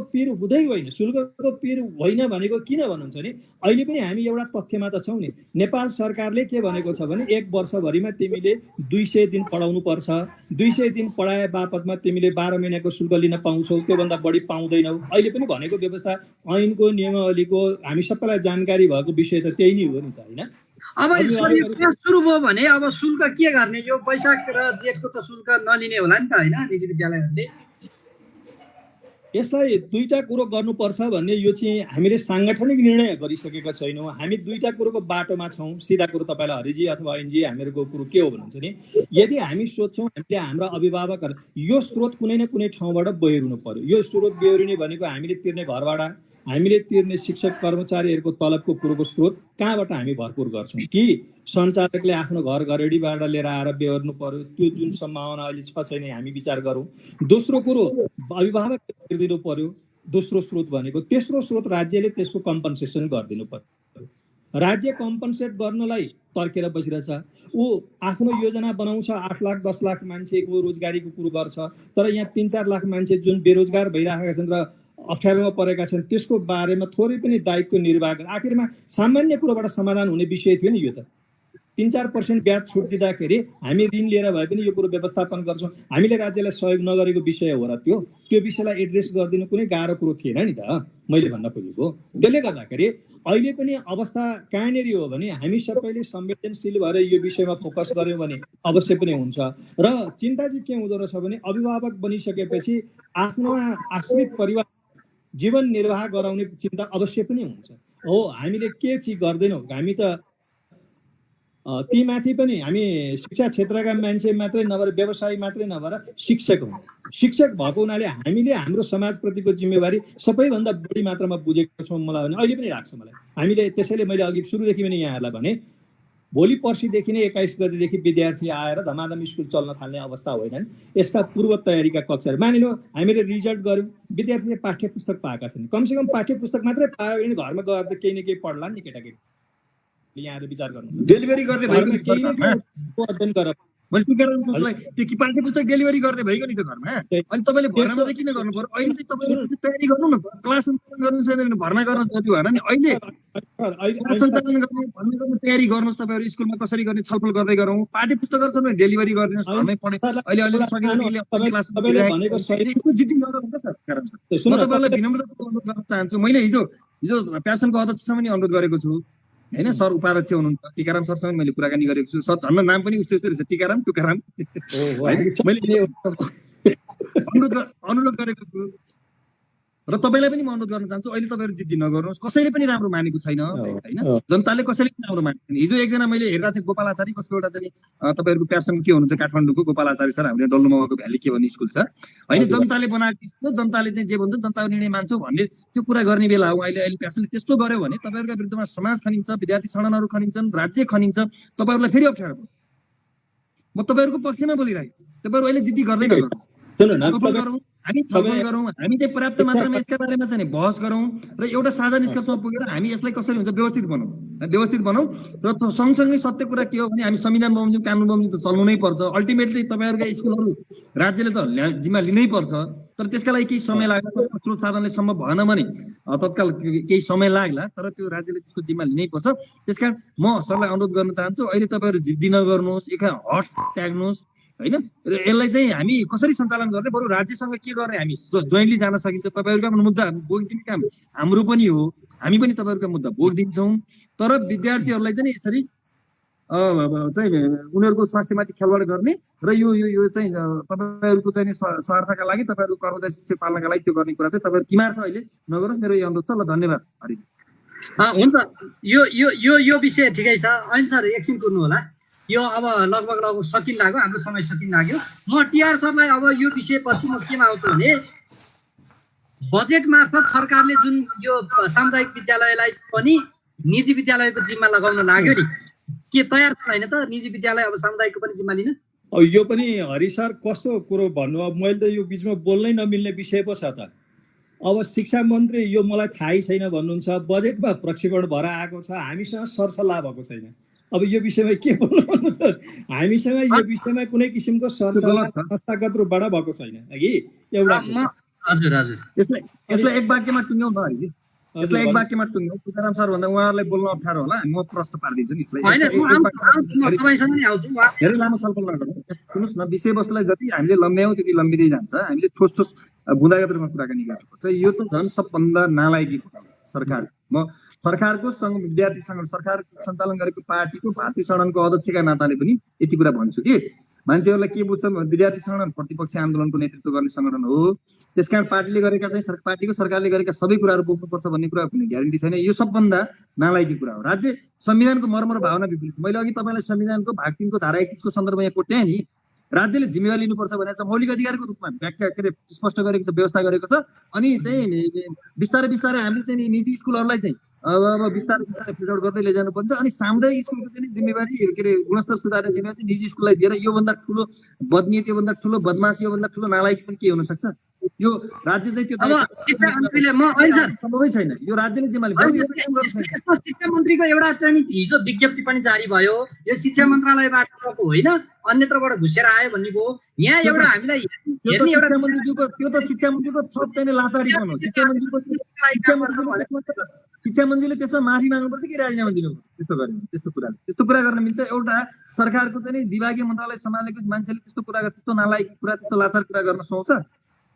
पीर हुँदै होइन। शुल्कको पीर होइन भनेको किन भन्नुहुन्छ नि, अहिले पनि हामी एउटा तथ्यमा त छौँ नि। नेपाल सरकारले के भनेको छ भने 1 वर्षभरिमा तिमीले 200 दिन पढाउनु पर्छ, 200 दिन पढाए बापतमा तिमीले 12 महिनाको शुल्क लिन पाउँछौ, त्योभन्दा बढी पाउँदैनौ। अहिले पनि भनेको व्यवस्था ऐनको नियमावलीको हामी सबैलाई जानकारी भएको विषय त त्यही नै हो नि त, होइन?
अब यसरी क्लास सुरु भयो भने अब शुल्क के गर्ने? यो वैशाख र जेठको त शुल्क नलिने होला नि त, होइन? निजी विद्यालयहरूले
यसलाई दुईटा कुरो गर्नुपर्छ भन्ने यो चाहिँ हामीले साङ्गठनिक निर्णय गरिसकेका छैनौँ। हामी दुईटा कुरोको बाटोमा छौँ। सिधा कुरो तपाईँलाई हरिजी अथवा ऐनजी हामीहरूको कुरो के हो भन्नुहुन्छ नि, यदि हामी सोध्छौँ हामीले हाम्रा अभिभावकहरू यो स्रोत कुनै न कुनै ठाउँबाट बहिरिनु पर्यो। यो स्रोत बेहोरिने भनेको हामीले तिर्ने घरबाट, हामीले तिर्ने शिक्षक कर्मचारीहरूको तलबको कुरोको स्रोत कहाँबाट हामी भरपुर गर्छौँ कि सञ्चालकले आफ्नो घर घरेडीबाट लिएर आएर बेहोर्नु पर्यो? त्यो जुन सम्भावना अहिले छ छैन हामी विचार गरौँ। दोस्रो कुरो अभिभावकले तिर्दिनु पर्यो, दोस्रो स्रोत भनेको। तेस्रो स्रोत राज्यले त्यसको कम्पन्सेसन गरिदिनु पर्यो। राज्य कम्पन्सेट गर्नलाई तर्केर बसिरहेछ। ऊ आफ्नो योजना बनाउँछ, 8 लाख 10 लाख मान्छेको रोजगारीको कुरो गर्छ, तर यहाँ 3-4 लाख मान्छे जुन बेरोजगार भइरहेका छन् र अप्ठ्यारोमा परेका छन् त्यसको बारेमा थोरै पनि दायित्व निर्वाह गर्न। आखिरमा सामान्य कुरोबाट समाधान हुने विषय थियो नि यो त। 3-4% ब्याज छुट दिँदाखेरि हामी ऋण लिएर भए पनि यो कुरो व्यवस्थापन गर्छौँ। हामीले राज्यलाई सहयोग नगरेको विषय हो र त्यो विषयलाई एड्रेस गरिदिनु कुनै गाह्रो कुरो थिएन नि त, मैले भन्न खोजेको। त्यसले गर्दाखेरि अहिले पनि अवस्था कहाँनिर हो भने हामी सबैले संवेदनशील भएर यो विषयमा फोकस गऱ्यौँ भने अवश्य पनि हुन्छ। र चिन्ता चाहिँ के हुँदो रहेछ भने अभिभावक बनिसकेपछि आफ्नो आश्रित परिवार जीवन निर्वाह गराउने चिन्ता अवश्य पनि हुन्छ। हो, हामीले के चाहिँ गर्दैनौँ, हामी त ती माथि पनि हामी शिक्षा क्षेत्रका मान्छे मात्रै नभएर व्यवसायी मात्रै नभएर शिक्षक हौँ। शिक्षक भएको हुनाले हामीले हाम्रो समाजप्रतिको जिम्मेवारी सबैभन्दा बढी मात्रामा बुझेका छौँ मलाई भने अहिले पनि लाग्छ मलाई। हामीले त्यसैले मैले अघि सुरुदेखि पनि यहाँहरूलाई भने भोलि पर्सिदेखि नै 21 गतेदेखि विद्यार्थी आएर धमाधम स्कुल चल्न थाल्ने अवस्था होइनन्। यसका पूर्व तयारीका कक्षाहरू मानिलो हामीले रिजल्ट गऱ्यौँ, विद्यार्थीले पाठ्य पुस्तक पाएका छन्, कमसेकम पाठ्य पुस्तक मात्रै पायो भने घरमा गएर त केही न केही पढ्ला नि केटाकेटी। यहाँहरू विचार गर्नु,
डेलिभरी गर्दै
घरमा केही न केही अध्ययन गर।
मैले त्यो कि पाठ्य पुस्तक डेलिभरी गर्दै भइगयो नि त घरमा। अनि तपाईँले भर्ना मात्रै किन गर्नु पर्यो? अहिले चाहिँ तपाईँले तयारी गर्नु न, क्लास सञ्चालन गर्नु छैन भने भर्ना गर्न जरुरी भएन नि। अहिले सञ्चालन गर्ने भर्ना गर्ने तयारी गर्नुहोस्। तपाईँहरू स्कुलमा कसरी गर्ने छलफल गर्दै गरौँ। पाठ्य पुस्तकहरू छ भने डेलिभरी गरिदिनुहोस्, घरमै पढे। अहिले अलिअलि जिद्दी नगर्नु सर। म तपाईँलाई विनम्रतापूर्वक अनुरोध गर्न चाहन्छु। मैले हिजो प्यासनको अध्यक्षसँग पनि अनुरोध गरेको छु, होइन? सर उपाध्यक्ष हुनुहुन्छ, टिकाराम सरसँग मैले कुराकानी गरेको छु। सर झन् नाम पनि उस्तै रहेछ, टिकाराम टुकाराम। मैले अनुरोध गरेको छु र तपाईँलाई पनि म अनुरोध गर्न चाहन्छु, अहिले तपाईँहरू जिद्दी नगर्नुहोस्। कसैले पनि राम्रो मानेको छैन, होइन? जनताले कसैले पनि राम्रो मानेको छैन। हिजो एकजना मैले हेर्दा थिएँ गोपाल आचार्य, कसको एउटा चाहिँ तपाईँहरूको प्याससँग के हुनुहुन्छ काठमाडौँको गोपाल आचार्य सर, हाम्रो डल्लोमाको भ्याली के भन्ने स्कुल छ, होइन? जनताले बनाएको, जनताले चाहिँ जे भन्छ जनताको निर्णय मान्छौ भन्ने त्यो कुरा गर्ने बेला हो अहिले प्यासले त्यस्तो गर्यो भने तपाईँहरूका विरुद्धमा समाज खनिन्छ, विद्यार्थी सङ्गठनहरू खनिन्छन्, राज्य खनिन्छ, तपाईँहरूलाई फेरि अप्ठ्यारो पर्छ। म तपाईँहरूको पक्षमा बोलिरहेको छु। तपाईँहरू अहिले जिद्दी गर्दै नगर्नुहोस्। हामी छलफल गरौँ, हामी चाहिँ पर्याप्त मात्रामा यसका बारेमा चाहिँ बहस गरौँ र एउटा साझा निष्कर्षमा पुगेर हामी यसलाई कसरी हुन्छ व्यवस्थित बनाऊ। र सँगसँगै सत्य कुरा के हो भने हामी संविधान बमोजिम कानुन बमोजिम त चल्नु नै पर्छ। अल्टिमेटली तपाईँहरूका स्कुलहरू राज्यले त जिम्मा लिनै पर्छ, तर त्यसका लागि केही समय लाग्ला। स्रोत साधनले सम्भव भएन भने तत्काल केही समय लाग्ला, तर त्यो राज्यले त्यसको जिम्मा लिनै पर्छ। त्यसकारण म सरलाई अनुरोध गर्न चाहन्छु, अहिले तपाईँहरू जिद्दी नगर्नुहोस्, एक हट त्याग्नुहोस्, होइन? र यसलाई चाहिँ हामी कसरी सञ्चालन गर्ने, बरु राज्यसँग के गर्ने हामी जोइन्टली जान सकिन्छ। तपाईँहरूका मुद्दा बोकिदिने काम हाम्रो पनि हो, हामी पनि तपाईँहरूका मुद्दा बोकिदिन्छौँ। तर विद्यार्थीहरूलाई चाहिँ यसरी चाहिँ उनीहरूको स्वास्थ्यमाथि खेलवाड गर्ने र यो चाहिँ तपाईँहरूको चाहिँ स्वार्थका लागि, तपाईँहरूको कर्मचारी शिक्षक पाल्नका लागि त्यो गर्ने कुरा चाहिँ तपाईँहरू किमार्थ अहिले नगर्नुहोस्। मेरो यो अनुरोध छ। ल, धन्यवाद हरिजी।
हुन्छ, यो विषय ठिकै छ। ऐन सर एकछिन कुर्नु होला। यो अब लगभग सकिन लाग्यो, हाम्रो समय सकिन लाग्यो। म टिआर सरलाई अब यो विषयपछि म केमा आउँछु भने बजेट मार्फत सरकारले जुन यो सामुदायिक विद्यालयलाई पनि निजी विद्यालयको जिम्मा लगाउन लाग्यो नि, के तयार छ होइन त निजी विद्यालय अब सामुदायिकको पनि जिम्मा लिन?
अब यो पनि हरि सर कस्तो कुरो भन्नु, अब मैले त यो बिचमा बोल्नै नमिल्ने विषय पो छ त। अब शिक्षा मन्त्री यो मलाई थाहै छैन भन्नुहुन्छ, बजेटमा प्रक्षेपण भएर आएको छ, हामीसँग सरसल्लाह भएको छैन। अब यो विषयमा के बोल्नु भन्नु त, हामीसँग यो विषयमा कुनै किसिमको सरसल्लाह संस्थागत रूपबाट भएको छैन कि एउटा।
हजुर हजुर,
यसलाई एक वाक्यमा टुङ्ग्यौँ न हरिजी, यसलाई एक वाक्यमा टुङ्ग्यौँ। तुकाराम सर भन्दा उहाँहरूलाई बोल्न अप्ठ्यारो होला, म प्रश्न पारिदिन्छु नि यसलाई। धेरै लामो छलफल नगरौँ, सुन्नुहोस् न, विषयवस्तुलाई जति हामीले लम्ब्यायौँ त्यति लम्बिँदै जान्छ। हामीले ठोस ठोस बुँदागत रूपमा कुराकानी गर्नुपर्छ। यो त झन् सबभन्दा नालायकी सरकार, म सरकारको विद्यार्थी सङ्गठन, सरकार सञ्चालन गरेको पार्टीको भारतीय सङ्गठनको अध्यक्षका नाताले पनि यति कुरा भन्छु कि मान्छेहरूलाई के बुझ्छन्, विद्यार्थी सङ्गठन प्रतिपक्षी आन्दोलनको नेतृत्व गर्ने सङ्गठन हो, त्यसकारण पार्टीले गरेका चाहिँ पार्टीको सरकारले गरेका सबै कुराहरू बोक्नुपर्छ भन्ने कुरा कुनै ग्यारेन्टी छैन। यो सबभन्दा नालायकी कुरा हो। राज्य संविधानको मर्म र भावना विपरीत। मैले अघि तपाईँलाई संविधानको भाग 3 को धारा 31 को सन्दर्भमा यहाँ कोट्याएँ नि, राज्यले जिम्मेवारी लिनुपर्छ भनेर चाहिँ मौलिक अधिकारको रूपमा व्याख्या के अरे स्पष्ट गरेको छ, व्यवस्था गरेको छ। अनि चाहिँ बिस्तारै बिस्तारै हामीले चाहिँ निजी स्कुलहरूलाई चाहिँ अब बिस्तारै बिस्तारै फिल्ड आउट गर्दै लैजानु पर्छ। अनि सामुदायिक स्कुलको चाहिँ जिम्मेवारी के अरे गुणस्तर सुधार्ने जिम्मेवारी निजी स्कुललाई दिएर योभन्दा ठुलो बदनीयत, योभन्दा ठुलो बदमासी, योभन्दा ठुलो नालायकी पनि के हुन सक्छ? यो राज्य चाहिँ त्यो सम्भवै छैन। यो राज्यले जिम्मा
शिक्षा मन्त्रीको एउटा चाहिँ हिजो विज्ञप्ति पनि जारी भयो, यो शिक्षा मन्त्रालयबाट गएको होइन, अन्यत्रबाट घुसेर आयो भन्ने भयो। यहाँ एउटा हामीलाई हेर्ने एउटा
मन्त्रीज्यूको त्यो त शिक्षा मन्त्रीको थप चाहिँ लाचारीपन हो। शिक्षा मन्त्रीले त्यसमा माफी माग्नुपर्छ कि राजीनामा दिनुपर्छ? त्यस्तो कुरा गर्न मिल्छ? एउटा सरकारको चाहिँ विभागीय मन्त्रालय सम्हालेको मान्छेले त्यस्तो कुरा, त्यस्तो नालायक कुरा, त्यस्तो लाचार कुरा गर्न सुहाउँछ?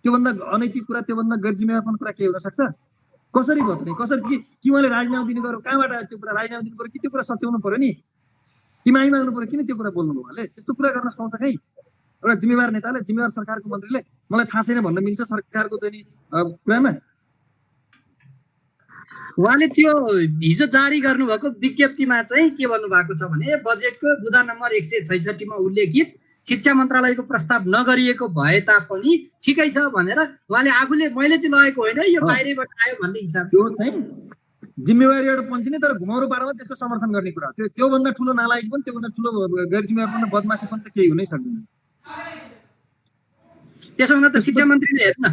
त्योभन्दा अनैतिक कुरा, त्योभन्दा गैरजिम्मेवारपन कुरा के हुन सक्छ? कसरी भयो त? कसरी कि उहाँले राजीनामा दिनु पर्यो? कहाँबाट आयो त्यो कुरा? राजीनामा दिनु पर्यो कि त्यो कुरा सच्याउनु पर्यो नि? कि माफी माग्नु पर्यो? किन त्यो कुरा बोल्नुभयो उहाँले? त्यस्तो कुरा गर्न सुहाउँछ खै एउटा जिम्मेवार नेताले, जिम्मेवार सरकारको मन्त्रीले? मलाई थाहा छैन भन्न मिल्छ सरकारको चाहिँ कुरामा?
उहाँले त्यो हिजो जारी गर्नुभएको विज्ञप्तिमा चाहिँ के भन्नु भएको छ भने बजेटको बुँदा नम्बर 166 मा उल्लेखित शिक्षा मन्त्रालयको प्रस्ताव नगरिएको भए तापनि ठिकै छ भनेर उहाँले आफूले मैले चाहिँ लगेको होइन, यो बाहिरबाट आयो भन्ने हिसाब।
त्यो चाहिँ जिम्मेवारी एउटा पन्छी नै, तर घुमाउरो पारामा त्यसको समर्थन गर्ने कुरा हो। त्योभन्दा ठुलो नालायक पनि, त्योभन्दा ठुलो गैरजिम्मेवार पनि, बदमासी पनि त केही हुनै सक्दैन।
त्यसो हुँदा त शिक्षा मन्त्रीले हेर्नु न,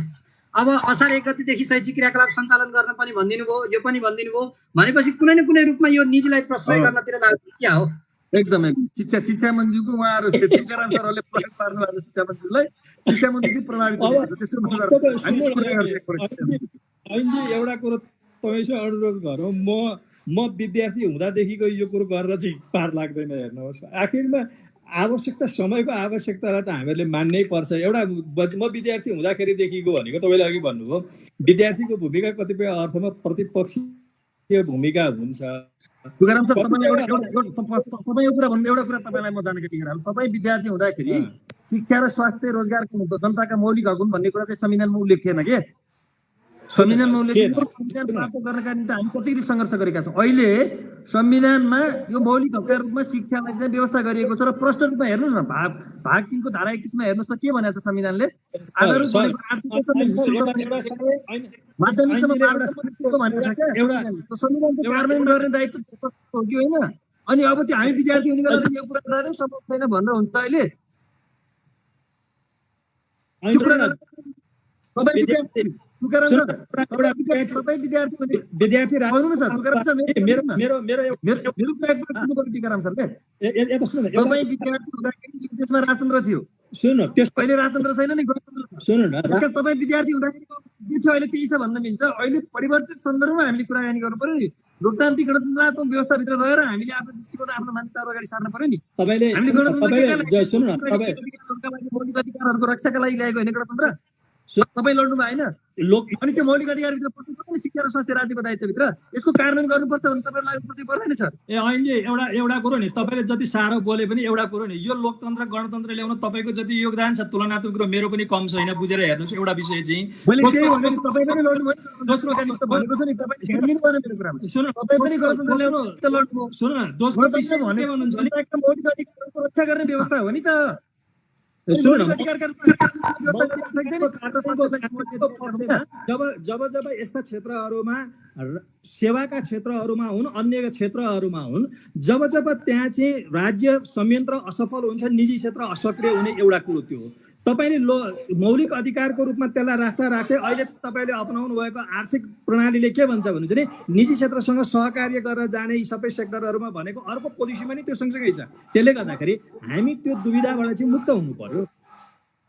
अब असार 1 गतेदेखि शैक्षिक क्रियाकलाप सञ्चालन गर्न पनि भनिदिनु भयो, यो पनि भनिदिनु भयो भनेपछि कुनै न कुनै रूपमा यो निजीलाई प्रश्रय गर्नतिर लाग्यो क्या हो?
एकदम शिक्षा मन्त्रीको उहाँहरू तुकाराम सरहरूले प्रयोग पार्नु भएको शिक्षा मन्त्रीलाई, शिक्षा मन्त्री प्रभावित
एउटा कुरो तपाईँसँग अनुरोध गरौँ, म विद्यार्थी हुँदादेखिको यो कुरो गरेर चाहिँ पार लाग्दैन। हेर्नुहोस्, आखिरमा आवश्यकता, समयको आवश्यकतालाई त हामीहरूले मान्नै पर्छ। एउटा म विद्यार्थी हुँदाखेरिदेखिको भनेको तपाईँले अघि भन्नुभयो, विद्यार्थीको भूमिका कतिपय अर्थमा प्रतिपक्षीय भूमिका हुन्छ।
तुकाराम सर, तपाईँ एउटा कुरा भन्नु, एउटा कुरा तपाईँलाई म जानकारी गराउँ। तपाईँ विद्यार्थी हुँदाखेरि शिक्षा र स्वास्थ्य रोजगारको जनताका मौलिक हक हुन् भन्ने कुरा चाहिँ संविधानमा उल्लेख थिएन के? संविधानमा उल्लेख संविधान प्राप्त गर्नका निम्ति हामी कतिले सङ्घर्ष गरेका छौँ। अहिले संविधानमा यो मौलिक हकका रूपमा शिक्षालाई चाहिँ व्यवस्था गरिएको छ र प्रष्ट रूपमा हेर्नुहोस् न, भाग 3 को धारा 31 मा हेर्नुहोस् त के भनेको छ संविधानले? आधारभूत माध्यमिकसम्म भनेको छ क्या? संविधानको कार्यान्वयन गर्ने दायित्व हो कि होइन? अनि अब त्यो हामी विद्यार्थी हुने बेला यो कुरा गराउँदै सम्भव छैन भनेर हुन्छ अहिले? त्यो कुरा तपाईँ विद्यार्थी देशमा राजतन्त्र थियो, अहिले राजतन्त्र छैन नि। तपाईँ विद्यार्थी हुँदाखेरि जे थियो अहिले त्यही छ भन्न मिल्छ? अहिले परिवर्तित सन्दर्भमा हामीले कुराकानी गर्नु पर्यो नि। लोकतान्त्रिक गणतन्त्रात्मक व्यवस्थाभित्र रहेर हामीले आफ्नो दृष्टिकोण, आफ्नो मान्यताहरू अगाडि सार्नु पर्यो नि। हामीले मौलिक अधिकारहरूको रक्षाका लागि ल्याएको होइन गणतन्त्र? तपाईँ लड्नु भएन? अनि त्यो मौलिक अधिकारभित्र पर्छ पनि शिक्षा र स्वास्थ्य राज्यको दायित्वभित्र यसको कार्यान्वयन गर्नुपर्छ भने तपाईहरु लाग्नुपर्छ पर्दैन सर।
अहिले एउटा कुरो नि तपाईले जति साह्रो बोले पनि एउटा कुरो नि यो लोकतन्त्र गणतन्त्र ल्याउन तपाईको जति योगदान छ तुलनात्मक रूपमा मेरो पनि कम छैन। बुझेर हेर्नुस् एउटा विषय चाहिँ
मैले त्यही भने तपाई पनि लड्नु भयो दोस्रो त भनेको छु नि तपाईले ध्यान दिनु पर्यो मेरो कुरामा।
सुन
तपाई पनि गणतन्त्र ल्याउनु त लड्नु भयो।
सुन न दोस्रो विषय
भने
भन्नुहुन्छ नि
जनताको मौलिक अधिकारको रक्षा गर्ने व्यवस्था हो नि त।
सुन न जब यस्ता क्षेत्रहरूमा सेवाका क्षेत्रहरूमा हुन् अन्य क्षेत्रहरूमा हुन् जब त्यहाँ चाहिँ राज्य संयन्त्र असफल हुन्छ निजी क्षेत्र असक्रिय हुने एउटा कुरो त्यो हो। तपाईले मौलिक अधिकारको रूपमा त्यसलाई राख्दै अहिले तपाईले अपनाउनु भएको आर्थिक प्रणालीले के भन्छ भने चाहिँ निजी क्षेत्रसँग सहकार्य गरेर जाने यी सबै सेक्टरहरूमा भनेको अर्को पोलिसीमा नि त्यो सँगसँगै छ। त्यसले गर्दाखेरि हामी त्यो दुविधाबाट चाहिँ मुक्त हुनु पर्यो।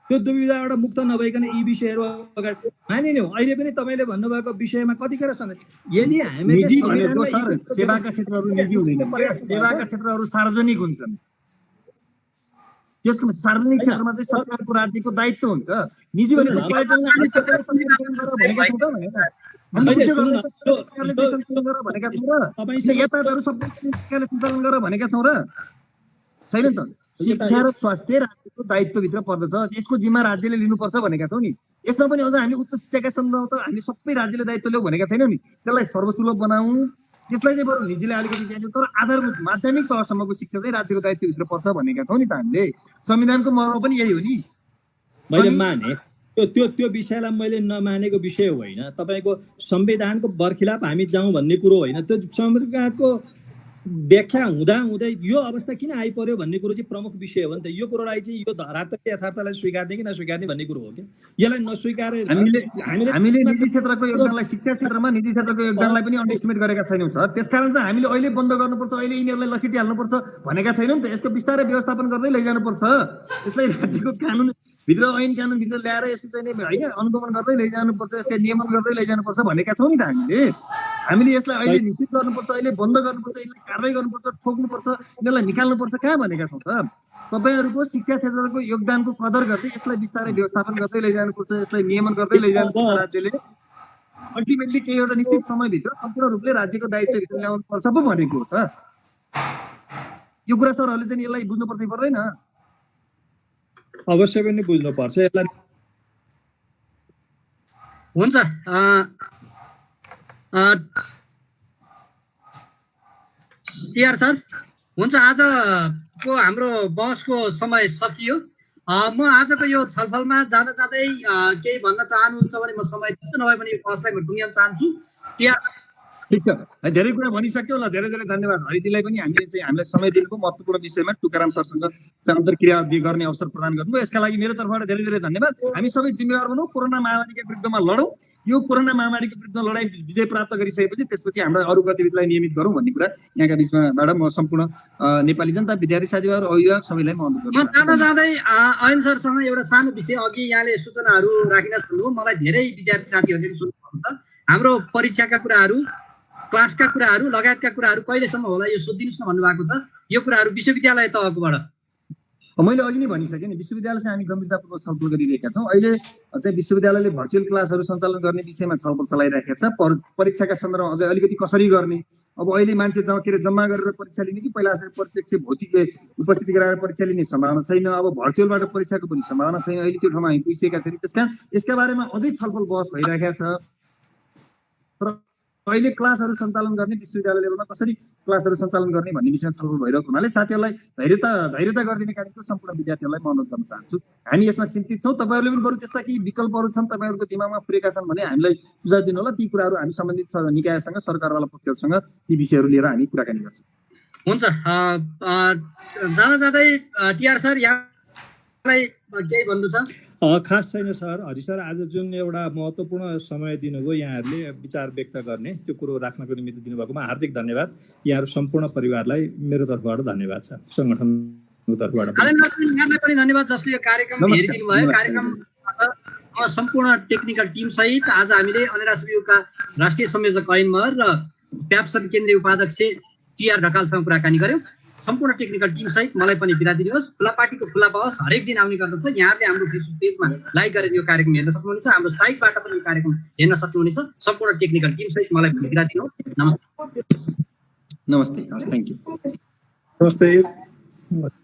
त्यो दुविधाबाट मुक्त नभइकन यी विषयहरू अगाडि मानिलिउँ। अहिले पनि तपाईले भन्नुभएको विषयमा कतिखेर यदि हामीले
सेवाका क्षेत्रहरू निजी हुँदैन, सेवाका क्षेत्रहरू सार्वजनिक हुन्छन्। यसको सार्वजनिक क्षेत्रमा चाहिँ सरकारको राज्यको दायित्व हुन्छ। निजी भनेको पर्यटनलाई हामी सबैले सञ्चालन गरेर भनेका छौँ त भनेर हामीले सञ्चालन गरेर भनेका छौँ र यातायातहरू सबै सरकारले सञ्चालन गरेर भनेका छौँ र छैन त। शिक्षा र स्वास्थ्य राज्यको दायित्वभित्र पर्दछ, यसको जिम्मा राज्यले लिनुपर्छ भनेका छौँ नि। यसमा पनि अझ हामीले उच्च शिक्षाका सन्दर्भमा त हामी सबै राज्यले दायित्व ल्याऊ भनेका छैनौँ नि। त्यसलाई सर्वसुलभ बनाऊ, त्यसलाई चाहिँ बरु निजीले अलिकति चाहियो तर आधारभूत माध्यमिक तहसम्मको शिक्षा चाहिँ राज्यको दायित्वभित्र पर्छ भनेका छौँ नि त हामीले। संविधानको मर्म पनि यही हो नि।
मैले माने त्यो विषयलाई मैले नमानेको विषय होइन। तपाईको संविधानको बर्खिलाप हामी जाउँ भन्ने कुरो होइन। त्यो संविधानको व्याख्या हुँदै यो अवस्था किन आइपर्यो भन्ने कुरो चाहिँ प्रमुख विषय हो नि त। यो कुरोलाई चाहिँ यो धरातल यथार्थलाई स्वीकार्ने कि नस्वीकार्ने भन्ने कुरो हो क्या। यसलाई नस्वीकारे
हामीले निजी क्षेत्रको योगदानलाई शिक्षा क्षेत्रमा निजी क्षेत्रको योगदानलाई पनि अन्डरएस्टिमेट गरेका छैनौँ सर। त्यसकारण चाहिँ हामीले अहिले बन्द गर्नुपर्छ, अहिले यिनीहरूलाई लखेटिहाल्नुपर्छ भनेका छैनौँ नि त। यसको बिस्तारै व्यवस्थापन गर्दै लैजानुपर्छ। यसलाई राज्यको कानुन भित्र ऐन कानुन भित्र ल्याएर यसको चाहिँ होइन अनुगमन गर्दै लैजानुपर्छ, यसलाई नियमन गर्दै लैजानुपर्छ भनेका छौँ नि त हामीले यसलाई अहिले निश्चित गर्नुपर्छ, अहिले बन्द गर्नुपर्छ, यसलाई कारवाही गर्नुपर्छ, ठोक्नुपर्छ, यिनीहरूलाई निकाल्नुपर्छ कहाँ भनेका छौँ त। तपाईहरूको शिक्षा क्षेत्रको योगदानको कदर गर्दै यसलाई बिस्तारै व्यवस्थापन गर्दै लैजानुपर्छ, यसलाई नियमन गर्दै लैजानुपर्छ। राज्यले अल्टिमेटली केही एउटा निश्चित समयभित्र सम्पूर्ण रूपले राज्यको दायित्वभित्र ल्याउनु पर्छ पो भनेको हो त। यो कुरा सरहरूले चाहिँ यसलाई बुझ्नुपर्छ कि पर्दैन?
अवश्य पनि बुझ्नुपर्छ यसलाई।
हुन्छ टिआर सर, हुन्छ आजको हाम्रो बहसको समय सकियो। म आजको यो छलफलमा जाँदै केही भन्न चाहनुहुन्छ भने म समय दिन्छु, नभए पनि यो बहसलाई म टुङ्ग्याउन चाहन्छु। टिआर
ठिक छ, धेरै कुरा भनिसक्यो होला। धेरै धन्यवाद हरिजीलाई पनि हामीलाई समय दिनुको महत्त्वपूर्ण विषयमा टुकाराम सरसँग अन्तर्क्रिया गर्ने अवसर प्रदान गर्नुभयो। यसका लागि मेरो तर्फबाट धेरै धन्यवाद। हामी सबै जिम्मेवार बनौँ, कोरोना महामारीको विरुद्धमा लडौँ। यो कोरोना महामारीको विरुद्ध लडाई विजय प्राप्त गरिसकेपछि त्यसपछि हाम्रो अरू गतिविधिलाई नियमित गरौँ भन्ने कुरा यहाँका बिचमाबाट म सम्पूर्ण नेपाली जनता विद्यार्थी साथीभाइहरू अभिभावक सबैलाई म अनुरोध गर्छु।
जाँदै ऐन सरसँग एउटा सानो विषय अघि यहाँले सूचनाहरू राखिन सक्नुभयो। मलाई धेरै विद्यार्थी साथीहरूले सोध्नुहुन्छ हाम्रो परीक्षाका कुराहरू, क्लासका कुराहरू लगायतका कुराहरू कहिलेसम्म होला यो सोधिदिनुहोस् न भन्नुभएको छ। यो कुराहरू विश्वविद्यालय तहकोबाट
मैले अघि नै भनिसकेँ नि, विश्वविद्यालयसँग हामी गम्भीरतापूर्वक छलफल गरिरहेका छौँ। अहिले चाहिँ विश्वविद्यालयले भर्चुअल क्लासहरू सञ्चालन गर्ने विषयमा छलफल चलाइरहेको छ। परीक्षाका सन्दर्भमा अझै अलिकति कसरी गर्ने, अब अहिले मान्छे जम्मा गरेर परीक्षा लिने कि पहिला प्रत्यक्ष भौतिक उपस्थिति गराएर परीक्षा लिने सम्भावना छैन। अब भर्चुअलबाट परीक्षाको पनि सम्भावना छैन। अहिले त्यो ठाउँमा हामी पुगिसकेका छैनौँ। त्यसकारण यसका बारेमा अझै छलफल बहस भइरहेको छ। अहिले क्लासहरू सञ्चालन गर्ने विश्वविद्यालय लेभलमा कसरी क्लासहरू सञ्चालन गर्ने भन्ने विषयमा छलफल भइरहेको हुनाले साथीहरूलाई धैर्यता गरिदिने कार्यक्रम सम्पूर्ण विद्यार्थीहरूलाई म अनुरोध गर्न चाहन्छु। हामी यसमा चिन्तित छौँ। तपाईँहरूले पनि बरु त्यस्ता केही विकल्पहरू छन् तपाईँहरूको दिमागमा पुरेका छन् भने हामीलाई सुझाव दिनु होला। ती कुराहरू हामी सम्बन्धित निकायसँग सरकारवाला पक्षहरूसँग ती विषयहरू लिएर हामी कुराकानी गर्छौँ।
हुन्छ, जाँदै टिआर सर यहाँलाई केही भन्नु छ?
खास छैन सर। हरि सर आज जुन एउटा महत्त्वपूर्ण समय दिनुभयो यहाँहरूले विचार व्यक्त गर्ने त्यो कुरो राख्नको निमित्त दिनुभएकोमा हार्दिक धन्यवाद। यहाँहरू सम्पूर्ण परिवारलाई मेरो तर्फबाट धन्यवाद छ, सङ्गठनको तर्फबाट
पनि धन्यवाद जसले यो कार्यक्रम हेरिदिनु भयो। कार्यक्रम सम्पूर्ण टेक्निकल टिम सहित आज हामीले अनेरा सुयोगका राष्ट्रिय संयोजक ऐन महर र प्याप्सन केन्द्रीय उपाध्यक्ष टिआर ढकालसँग कुराकानी गर्यौँ। सम्पूर्ण टेक्निकल टिम सहित मलाई पनि बिदा दिनुहोस्। खुला पार्टीको खुला बहस हरेक दिन आउने गर्दछ। यहाँहरूले हाम्रो फेसबुक पेजमा लाइक गरेर यो कार्यक्रम हेर्न सक्नुहुनेछ। हाम्रो साइटबाट पनि यो कार्यक्रम हेर्न सक्नुहुनेछ। सम्पूर्ण टेक्निकल टिम सहित मलाई पनि बिदा दिनुहोस्। नमस्ते।
नमस्ते, हस्, थ्याङ्क यू।
नमस्ते।